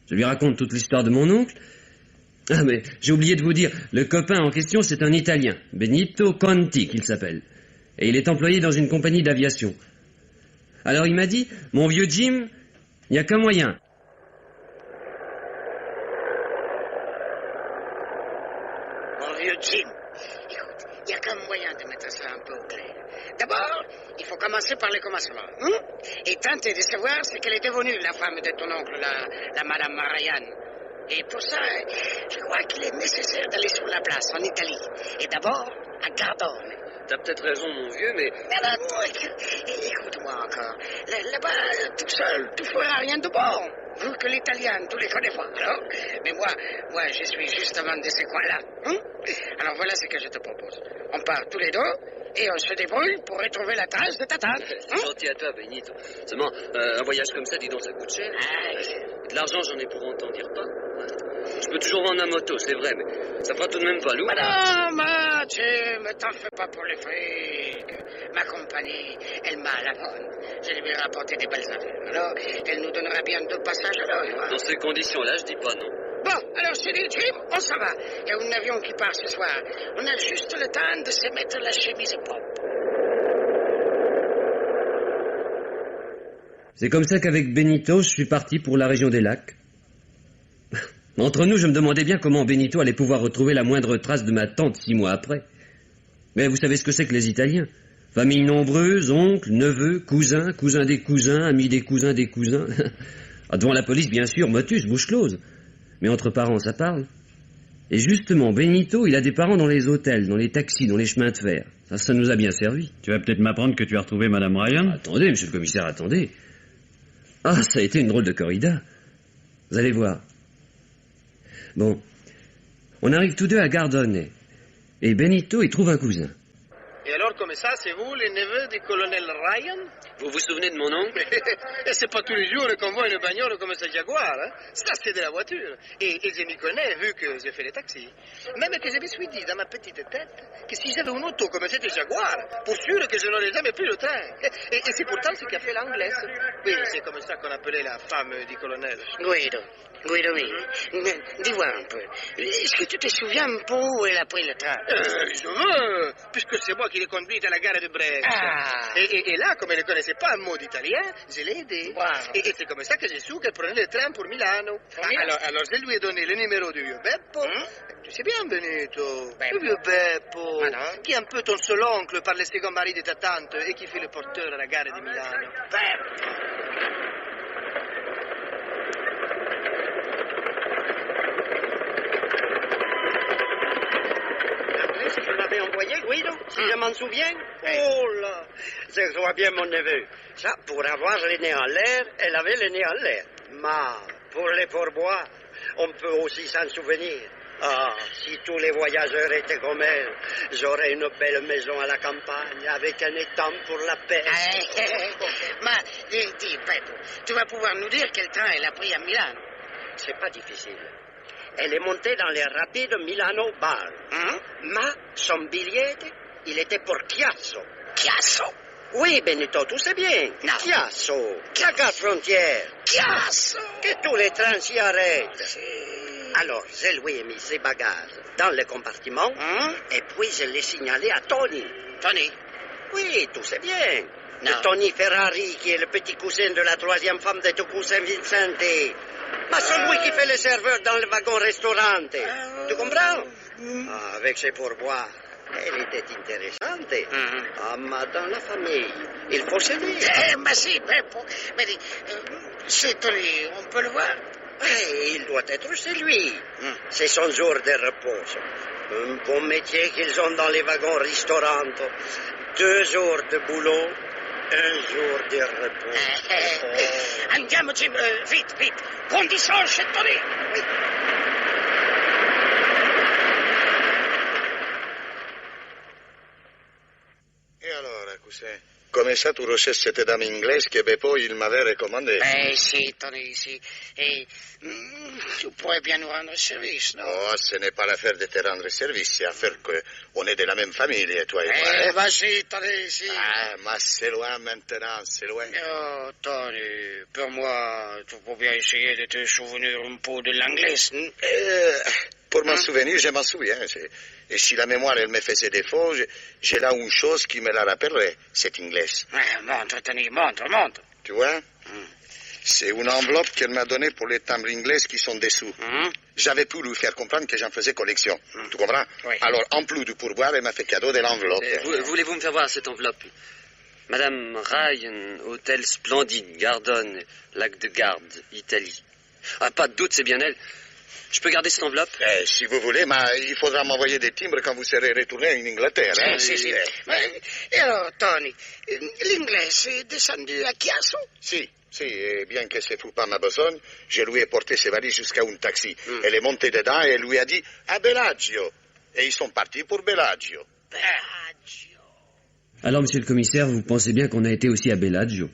Je lui raconte toute l'histoire de mon oncle. Ah, mais j'ai oublié de vous dire, le copain en question, c'est un Italien, Benito Conti, qu'il s'appelle. Et il est employé dans une compagnie d'aviation. Alors il m'a dit, mon vieux Jim, il n'y a qu'un moyen. Mon vieux Jim, écoute, il n'y a qu'un moyen de mettre ça un peu au clair. D'abord, il faut commencer par le commencement. Et tenter de savoir ce qu'elle est devenue, la femme de ton oncle, la Madame Ryan. Et pour ça, je crois qu'il est nécessaire d'aller sur la place, en Italie. Et d'abord, à Gardone. T'as peut-être raison, mon vieux, mais... Non, écoute-moi encore. Là-bas, tout seul, tu feras rien de bon. Vu que l'italien, tu les connais pas, alors. Mais moi, je suis justement de ces coins-là. Alors voilà ce que je te propose. On part tous les deux et on se débrouille pour retrouver la trace de ta tante. C'est gentil à toi, Benito. Seulement, un voyage comme ça, dis donc, ça coûte cher. De l'argent, j'en ai pour en t'en dire pas. Je peux toujours vendre un moto, c'est vrai, mais ça fera tout de même pas lourd. Madame, Jim, ne t'en fais pas pour le fric. Ma compagnie, elle m'a à la bonne. Je lui ai rapporté des belles affaires. Alors, elle nous donnera bien 2 passages à l'heure. Dans ces conditions-là, je dis pas non. Bon, alors je dis, Jim, on s'en va. Il y a un avion qui part ce soir. On a juste le temps de se mettre la chemise propre. C'est comme ça qu'avec Benito, je suis parti pour la région des lacs. Entre nous, je me demandais bien comment Benito allait pouvoir retrouver la moindre trace de ma tante 6 mois après. Mais vous savez ce que c'est que les Italiens? Famille nombreuse, oncles, neveux, cousins, cousins des cousins, amis des cousins des cousins. Devant la police, bien sûr, motus, bouche close. Mais entre parents, ça parle. Et justement, Benito, il a des parents dans les hôtels, dans les taxis, dans les chemins de fer. Ça nous a bien servi. Tu vas peut-être m'apprendre que tu as retrouvé Madame Ryan? Attendez, monsieur le commissaire, attendez. Ah, ça a été une drôle de corrida. Vous allez voir. Bon, on arrive tous deux à Gardone. Et Benito, il trouve un cousin. Et alors, comme ça, c'est vous, les neveux du colonel Ryan? Vous vous souvenez de mon oncle? Et c'est pas tous les jours qu'on voit une bagnole comme ce Jaguar, hein? Ça, c'est de la voiture. Et je m'y connais, vu que j'ai fait les taxis. Même que je me suis dit dans ma petite tête que si j'avais une auto comme cette Jaguar, pour sûr que je n'aurais jamais pris le train. Et c'est pourtant ce qu'a fait l'anglaise. Oui, c'est comme ça qu'on appelait la femme du colonel. Guido, oui. Dis-moi un peu. Est-ce que tu te souviens un peu où elle a pris le train? Je veux, puisque c'est moi qui l'ai conduite à la gare de Brest. Ah. Et là, comme elle ne connaissait pas un mot d'italien, je l'ai aidée. Wow. Et c'est comme ça que j'ai su qu'elle prenait le train pour Milano. Alors je lui ai donné le numéro du vieux Beppo. Tu sais bien, Benito, le vieux Beppo, qui est un peu ton seul oncle par le second mari de ta tante et qui fait le porteur à la gare de Milano. Si je l'avais envoyé, Guido, si je m'en souviens. Oh là, je vois bien mon neveu. Ça, pour avoir les nez en l'air, elle avait les nez en l'air. Mais pour les pourboires, on peut aussi s'en souvenir. Ah, si tous les voyageurs étaient comme elle, j'aurais une belle maison à la campagne avec un étang pour la pêche. Mais, dis, Beppo, tu vas pouvoir nous dire quel train elle a pris à Milano? C'est pas difficile. Elle est montée dans les rapides Milano-Bar. Mais son billet, il était pour Chiasso. Chiasso? Oui, Benito, tu sais bien. Non. Chiasso, la gare frontière. Chiasso? Que tous les trains s'y arrêtent. Alors, je lui ai mis ses bagages dans le compartiment et puis je l'ai signalé à Tony. Tony? Oui, tu sais bien. Non. Le Tony Ferrari, qui est le petit cousin de la 3e femme de ton cousin Vincente. Mais celui qui fait le serveur dans le wagon-restaurant. Tu comprends? Avec ses pourboires. Elle était intéressante. Mais dans la famille, il faut se dire. Mais si, Beppo. Mais dis, c'est Tony, on peut le voir? Il doit être chez lui. C'est son jour de repos. Un bon métier qu'ils ont dans les wagons-restaurants. 2 jours de boulot, 1 jour de repos. Andiamo, Jim, vite. Condition chez Tony. Oui. Et alors, cousin, come ça tu recherches cette dame anglaise que Beppo il m'avait recommandée? Si, Tony, si. Et tu pourrais bien nous rendre service, non? Oh, ce n'est pas l'affaire de te rendre service, c'est l'affaire qu'on est de la même famille, toi et moi. Vas-y, Tony, si. Mais c'est loin maintenant, c'est loin. Oh, Tony, pour moi, tu peux bien essayer de te souvenir un peu de l'anglais. Pour m'en souvenir, je m'en souviens. Et si la mémoire, elle me faisait défaut, j'ai là une chose qui me la rappellerait, c'est anglais. Montre, Tony, montre. Tu vois? C'est une enveloppe qu'elle m'a donnée pour les timbres anglais qui sont dessous. J'avais pu lui faire comprendre que j'en faisais collection. Tu comprends? Oui. Alors, en plus du pourboire, elle m'a fait cadeau de l'enveloppe. Voulez-vous me faire voir cette enveloppe? Madame Ryan, hôtel splendide, Gardone, lac de Garde, Italie. Pas de doute, c'est bien elle. Je peux garder cette enveloppe? Si vous voulez, mais il faudra m'envoyer des timbres quand vous serez retourné en Angleterre. Si. Et alors, Tony, l'anglais est descendu à Chiasso? Si, et bien que ce ne fût pas ma besogne, je lui ai porté ses valises jusqu'à un taxi. Elle est montée dedans et elle lui a dit « à Bellagio ». Et ils sont partis pour Bellagio. Alors, monsieur le commissaire, vous pensez bien qu'on a été aussi à Bellagio.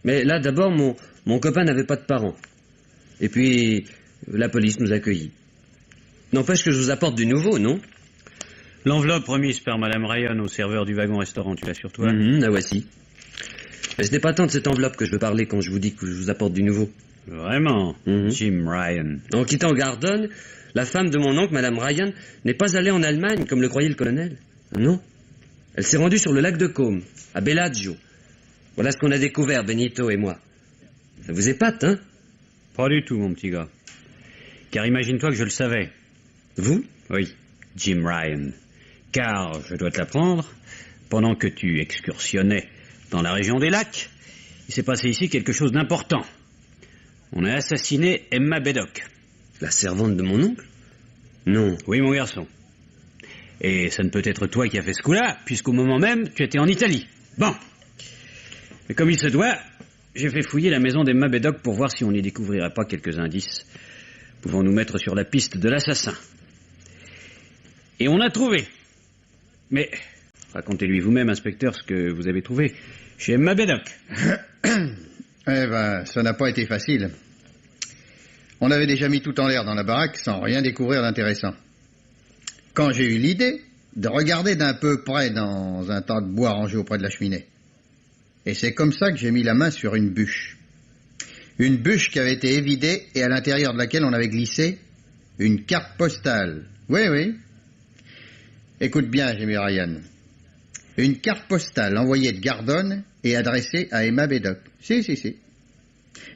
Mais là, d'abord, mon copain n'avait pas de parents. Et puis, la police nous accueillit. N'empêche que je vous apporte du nouveau, non? L'enveloppe remise par Madame Ryan au serveur du wagon-restaurant, tu l'as sur toi? La voici. Mais ce n'est pas tant de cette enveloppe que je veux parler quand je vous dis que je vous apporte du nouveau. Vraiment? Jim Ryan. En quittant Gardon, la femme de mon oncle, Madame Ryan, n'est pas allée en Allemagne, comme le croyait le colonel. Non. Elle s'est rendue sur le lac de Côme, à Bellagio. Voilà ce qu'on a découvert, Benito et moi. Ça vous épate, hein? Pas du tout, mon petit gars. Car imagine-toi que je le savais. Vous? Oui, Jim Ryan. Car, je dois te l'apprendre, pendant que tu excursionnais dans la région des lacs, il s'est passé ici quelque chose d'important. On a assassiné Emma Beddock. La servante de mon oncle? Non. Oui, mon garçon. Et ça ne peut être toi qui as fait ce coup-là, puisqu'au moment même, tu étais en Italie. Bon. Mais comme il se doit, j'ai fait fouiller la maison d'Emma Beddock pour voir si on n'y découvrirait pas quelques indices pouvant nous mettre sur la piste de l'assassin. Et on a trouvé. Mais racontez-lui vous-même, inspecteur, ce que vous avez trouvé chez Emma Beddock. Eh ben, ça n'a pas été facile. On avait déjà mis tout en l'air dans la baraque sans rien découvrir d'intéressant. Quand j'ai eu l'idée de regarder d'un peu près dans un tas de bois rangé auprès de la cheminée. Et c'est comme ça que j'ai mis la main sur une bûche. Une bûche qui avait été évidée et à l'intérieur de laquelle on avait glissé une carte postale. Oui, oui. Écoute bien, Jimmy Ryan. Une carte postale envoyée de Gardon et adressée à Emma Beddock. Si.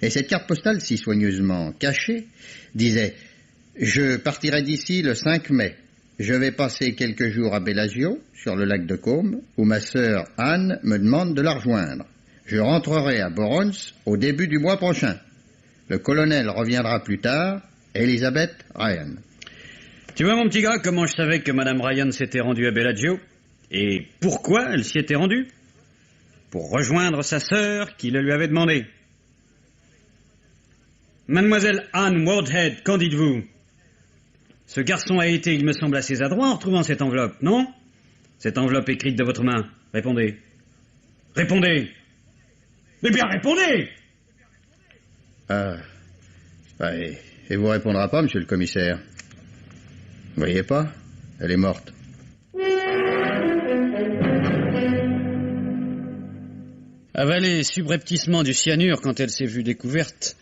Et cette carte postale, si soigneusement cachée, disait « Je partirai d'ici le 5 mai. Je vais passer quelques jours à Bellagio, sur le lac de Côme, où ma sœur Anne me demande de la rejoindre. Je rentrerai à Borons au début du mois prochain. Le colonel reviendra plus tard. Elizabeth Ryan. » Tu vois, mon petit gars, comment je savais que Madame Ryan s'était rendue à Bellagio? Et pourquoi elle s'y était rendue? Pour rejoindre sa sœur qui le lui avait demandé. Mademoiselle Anne Wardhead, qu'en dites-vous? Ce garçon a été, il me semble, assez adroit en retrouvant cette enveloppe, non? Cette enveloppe écrite de votre main. Répondez. Répondez. Mais bien, répondez! Et vous répondra pas, monsieur le commissaire. Vous voyez pas? Elle est morte. Avaler subrepticement du cyanure quand elle s'est vue découverte.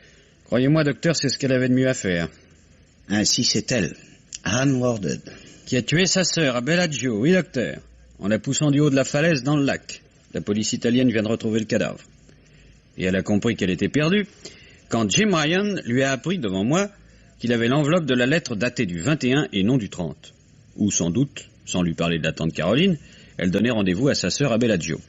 Croyez-moi, docteur, c'est ce qu'elle avait de mieux à faire. Ainsi c'est elle, Anne Wardhead. Qui a tué sa sœur à Bellagio, oui, docteur, en la poussant du haut de la falaise dans le lac. La police italienne vient de retrouver le cadavre. Et elle a compris qu'elle était perdue quand Jim Ryan lui a appris devant moi qu'il avait l'enveloppe de la lettre datée du 21 et non du 30. Ou sans doute, sans lui parler de la tante Caroline, elle donnait rendez-vous à sa sœur à Bellagio.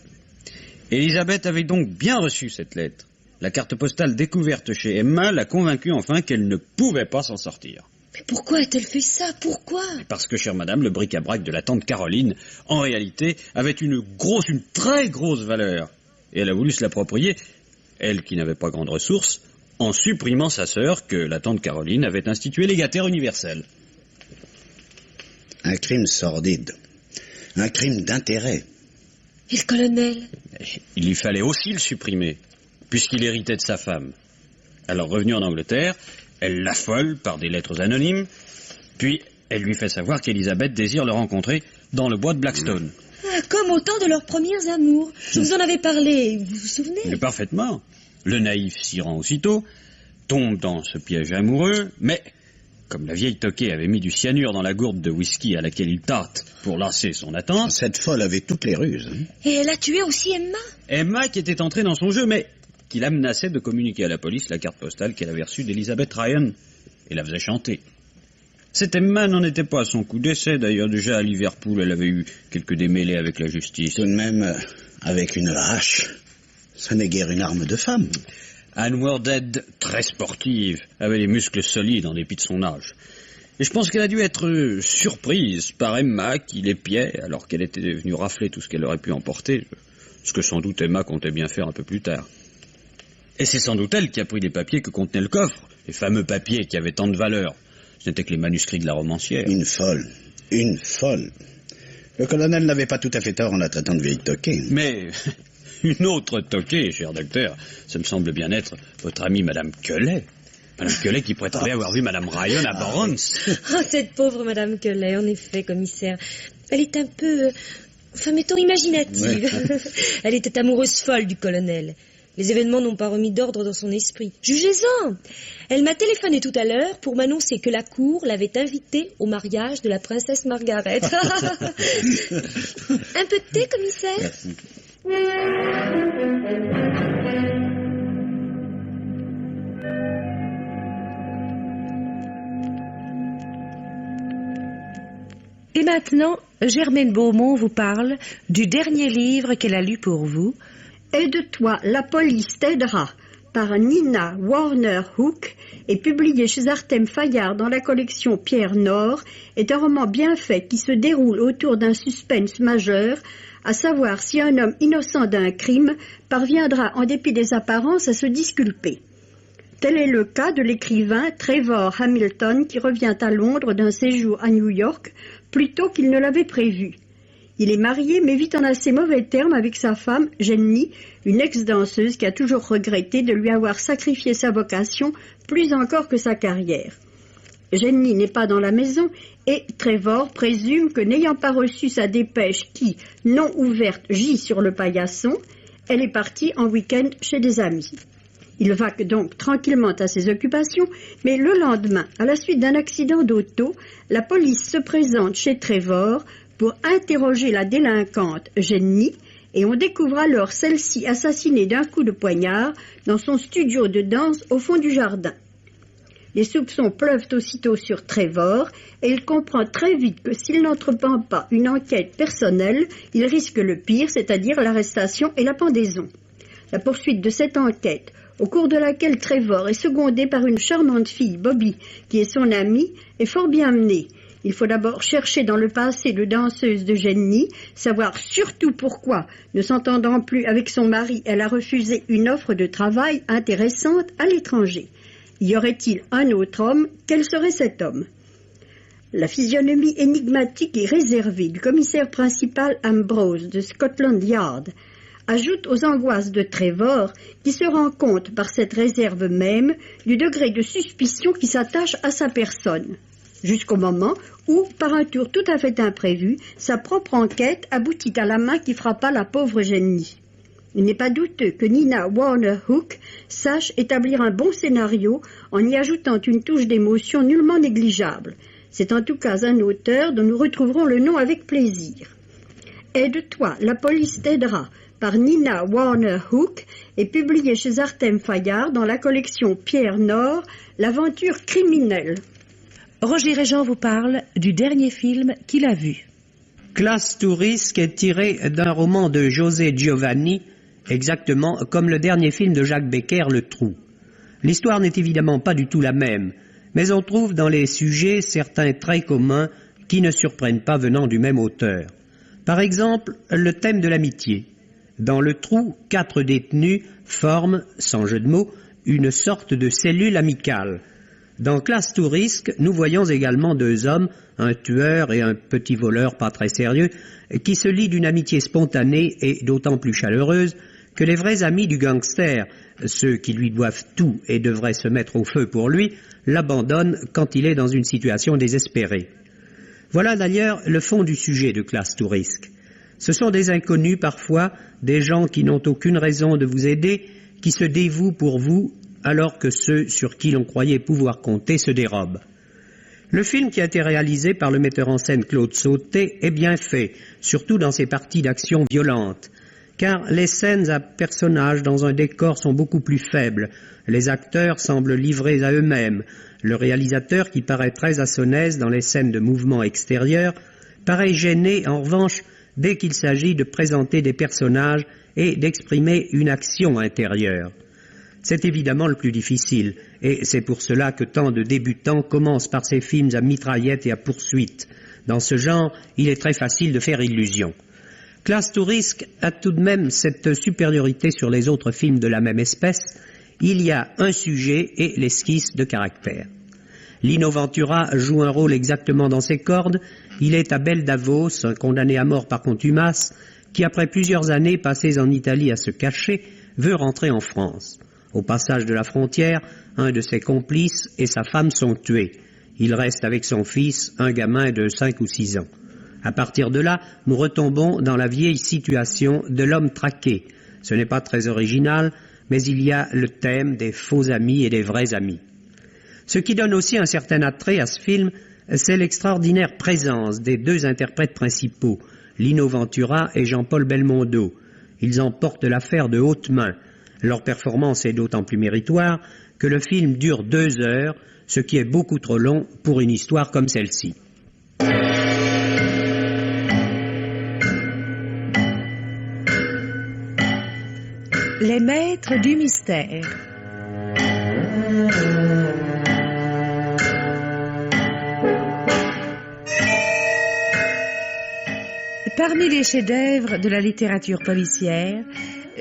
Elisabeth avait donc bien reçu cette lettre. La carte postale découverte chez Emma l'a convaincue enfin qu'elle ne pouvait pas s'en sortir. Mais pourquoi a-t-elle fait ça? Pourquoi? Parce que, chère madame, le bric-à-brac de la tante Caroline, en réalité, avait une très grosse valeur. Et elle a voulu se l'approprier, elle qui n'avait pas grande ressource, en supprimant sa sœur que la tante Caroline avait instituée légataire universelle. Un crime sordide. Un crime d'intérêt. Et le colonel? Il lui fallait aussi le supprimer, puisqu'il héritait de sa femme. Alors, revenue en Angleterre, elle l'affole par des lettres anonymes, puis elle lui fait savoir qu'Elisabeth désire le rencontrer dans le bois de Blackstone. Ah, comme au temps de leurs premiers amours. Je vous en avais parlé, vous vous souvenez? Mais parfaitement. Le naïf s'y rend aussitôt, tombe dans ce piège amoureux, mais comme la vieille toquée avait mis du cyanure dans la gourde de whisky à laquelle il tâte pour lancer son attente... Cette folle avait toutes les ruses. Hein. Et elle a tué aussi Emma? Emma qui était entrée dans son jeu, mais qui la menaçait de communiquer à la police la carte postale qu'elle avait reçue d'Elizabeth Ryan et la faisait chanter. Cette Emma n'en était pas à son coup d'essai, d'ailleurs déjà à Liverpool elle avait eu quelques démêlés avec la justice. Tout de même, avec une hache, ce n'est guère une arme de femme. Anne Wardhead, très sportive, avait les muscles solides en dépit de son âge. Et je pense qu'elle a dû être surprise par Emma qui l'épiait alors qu'elle était venue rafler tout ce qu'elle aurait pu emporter, ce que sans doute Emma comptait bien faire un peu plus tard. Et c'est sans doute elle qui a pris les papiers que contenait le coffre, les fameux papiers qui avaient tant de valeur. Ce n'étaient que les manuscrits de la romancière. Une folle. Le colonel n'avait pas tout à fait tort en la traitant de vieille toquée. Mais une autre toquée, cher docteur, ça me semble bien être votre amie Madame Quelet. Madame Quelet qui prétendait avoir vu Madame Ryan à Borons. Oh, cette pauvre Madame Quelet, en effet, commissaire. Elle est un peu... enfin, mettons, imaginative. Ouais. Elle était amoureuse folle du colonel. Les événements n'ont pas remis d'ordre dans son esprit. Jugez-en! Elle m'a téléphoné tout à l'heure pour m'annoncer que la cour l'avait invitée au mariage de la princesse Margaret. Un peu de thé, commissaire? Merci. Et maintenant, Germaine Beaumont vous parle du dernier livre qu'elle a lu pour vous. Aide-toi, la police t'aidera, par Nina Warner Hook, et publié chez Artem Fayard dans la collection Pierre Nord, est un roman bien fait qui se déroule autour d'un suspense majeur, à savoir si un homme innocent d'un crime parviendra, en dépit des apparences, à se disculper. Tel est le cas de l'écrivain Trevor Hamilton qui revient à Londres d'un séjour à New York plus tôt qu'il ne l'avait prévu. Il est marié mais vit en assez mauvais termes avec sa femme, Jenny, une ex-danseuse qui a toujours regretté de lui avoir sacrifié sa vocation plus encore que sa carrière. Jenny n'est pas dans la maison et Trevor présume que n'ayant pas reçu sa dépêche qui, non ouverte, gît sur le paillasson, elle est partie en week-end chez des amis. Il vaque donc tranquillement à ses occupations, mais le lendemain, à la suite d'un accident d'auto, la police se présente chez Trevor pour interroger la délinquante Jenny, et on découvre alors celle-ci assassinée d'un coup de poignard dans son studio de danse au fond du jardin. Les soupçons pleuvent aussitôt sur Trevor, et il comprend très vite que s'il n'entreprend pas une enquête personnelle, il risque le pire, c'est-à-dire l'arrestation et la pendaison. La poursuite de cette enquête, au cours de laquelle Trevor est secondé par une charmante fille, Bobby, qui est son amie, est fort bien menée. Il faut d'abord chercher dans le passé de danseuse de Jenny, savoir surtout pourquoi, ne s'entendant plus avec son mari, elle a refusé une offre de travail intéressante à l'étranger. Y aurait-il un autre homme? Quel serait cet homme? La physionomie énigmatique et réservée du commissaire principal Ambrose de Scotland Yard ajoute aux angoisses de Trevor, qui se rend compte par cette réserve même du degré de suspicion qui s'attache à sa personne. Jusqu'au moment où, par un tour tout à fait imprévu, sa propre enquête aboutit à la main qui frappa la pauvre Jenny. Il n'est pas douteux que Nina Warner Hook sache établir un bon scénario en y ajoutant une touche d'émotion nullement négligeable. C'est en tout cas un auteur dont nous retrouverons le nom avec plaisir. Aide-toi, la police t'aidera, par Nina Warner Hook, est publié chez Artem Fayard dans la collection Pierre Nord, l'aventure criminelle. Roger Régent vous parle du dernier film qu'il a vu. Classe to Risque est tiré d'un roman de José Giovanni, exactement comme le dernier film de Jacques Becker, Le Trou. L'histoire n'est évidemment pas du tout la même, mais on trouve dans les sujets certains traits communs qui ne surprennent pas venant du même auteur. Par exemple, le thème de l'amitié. Dans Le Trou, 4 détenus forment, sans jeu de mots, une sorte de cellule amicale. Dans Classe to Risque, nous voyons également 2 hommes, un tueur et un petit voleur pas très sérieux, qui se lient d'une amitié spontanée et d'autant plus chaleureuse que les vrais amis du gangster, ceux qui lui doivent tout et devraient se mettre au feu pour lui, l'abandonnent quand il est dans une situation désespérée. Voilà d'ailleurs le fond du sujet de Classe to Risque. Ce sont des inconnus parfois, des gens qui n'ont aucune raison de vous aider, qui se dévouent pour vous, alors que ceux sur qui l'on croyait pouvoir compter se dérobent. Le film qui a été réalisé par le metteur en scène Claude Sauté est bien fait, surtout dans ses parties d'action violentes, car les scènes à personnages dans un décor sont beaucoup plus faibles, les acteurs semblent livrés à eux-mêmes, le réalisateur qui paraît très à son aise dans les scènes de mouvement extérieur paraît gêné en revanche dès qu'il s'agit de présenter des personnages et d'exprimer une action intérieure. C'est évidemment le plus difficile, et c'est pour cela que tant de débutants commencent par ces films à mitraillettes et à poursuites. Dans ce genre, il est très facile de faire illusion. Classe to Risque a tout de même cette supériorité sur les autres films de la même espèce. Il y a un sujet et l'esquisse de caractère. Lino Ventura joue un rôle exactement dans ses cordes. Il est Abel Davos, un condamné à mort par contumace, qui après plusieurs années passées en Italie à se cacher, veut rentrer en France. Au passage de la frontière, un de ses complices et sa femme sont tués. Il reste avec son fils, un gamin de 5 ou 6 ans. À partir de là, nous retombons dans la vieille situation de l'homme traqué. Ce n'est pas très original, mais il y a le thème des faux amis et des vrais amis. Ce qui donne aussi un certain attrait à ce film, c'est l'extraordinaire présence des deux interprètes principaux, Lino Ventura et Jean-Paul Belmondo. Ils emportent l'affaire de haute main. Leur performance est d'autant plus méritoire que le film dure 2 heures, ce qui est beaucoup trop long pour une histoire comme celle-ci. Les maîtres du mystère. Parmi les chefs-d'œuvre de la littérature policière,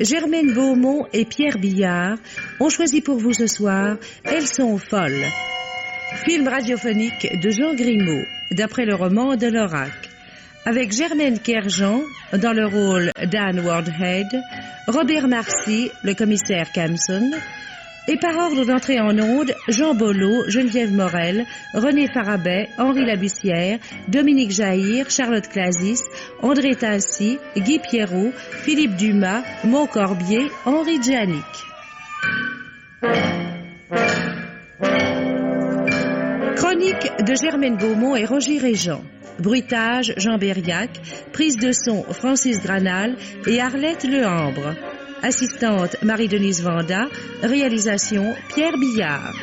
Germaine Beaumont et Pierre Billard ont choisi pour vous ce soir « Elles sont folles », film radiophonique de Jean Grimaud, d'après le roman de Lorac, avec Germaine Kerjean dans le rôle d'Anne Wardhead, Robert Marcy, le commissaire Camson, et par ordre d'entrée en onde, Jean Bollot, Geneviève Morel, René Farabet, Henri Labussière, Dominique Jaïr, Charlotte Clasis, André Tassi, Guy Pierrot, Philippe Dumas, Maud Corbier, Henri Djanik. Chronique de Germaine Beaumont et Roger Régent. Bruitage, Jean Berriac. Prise de son, Francis Granal et Arlette Lehambre. Assistante, Marie-Denise Vanda. Réalisation, Pierre Billard.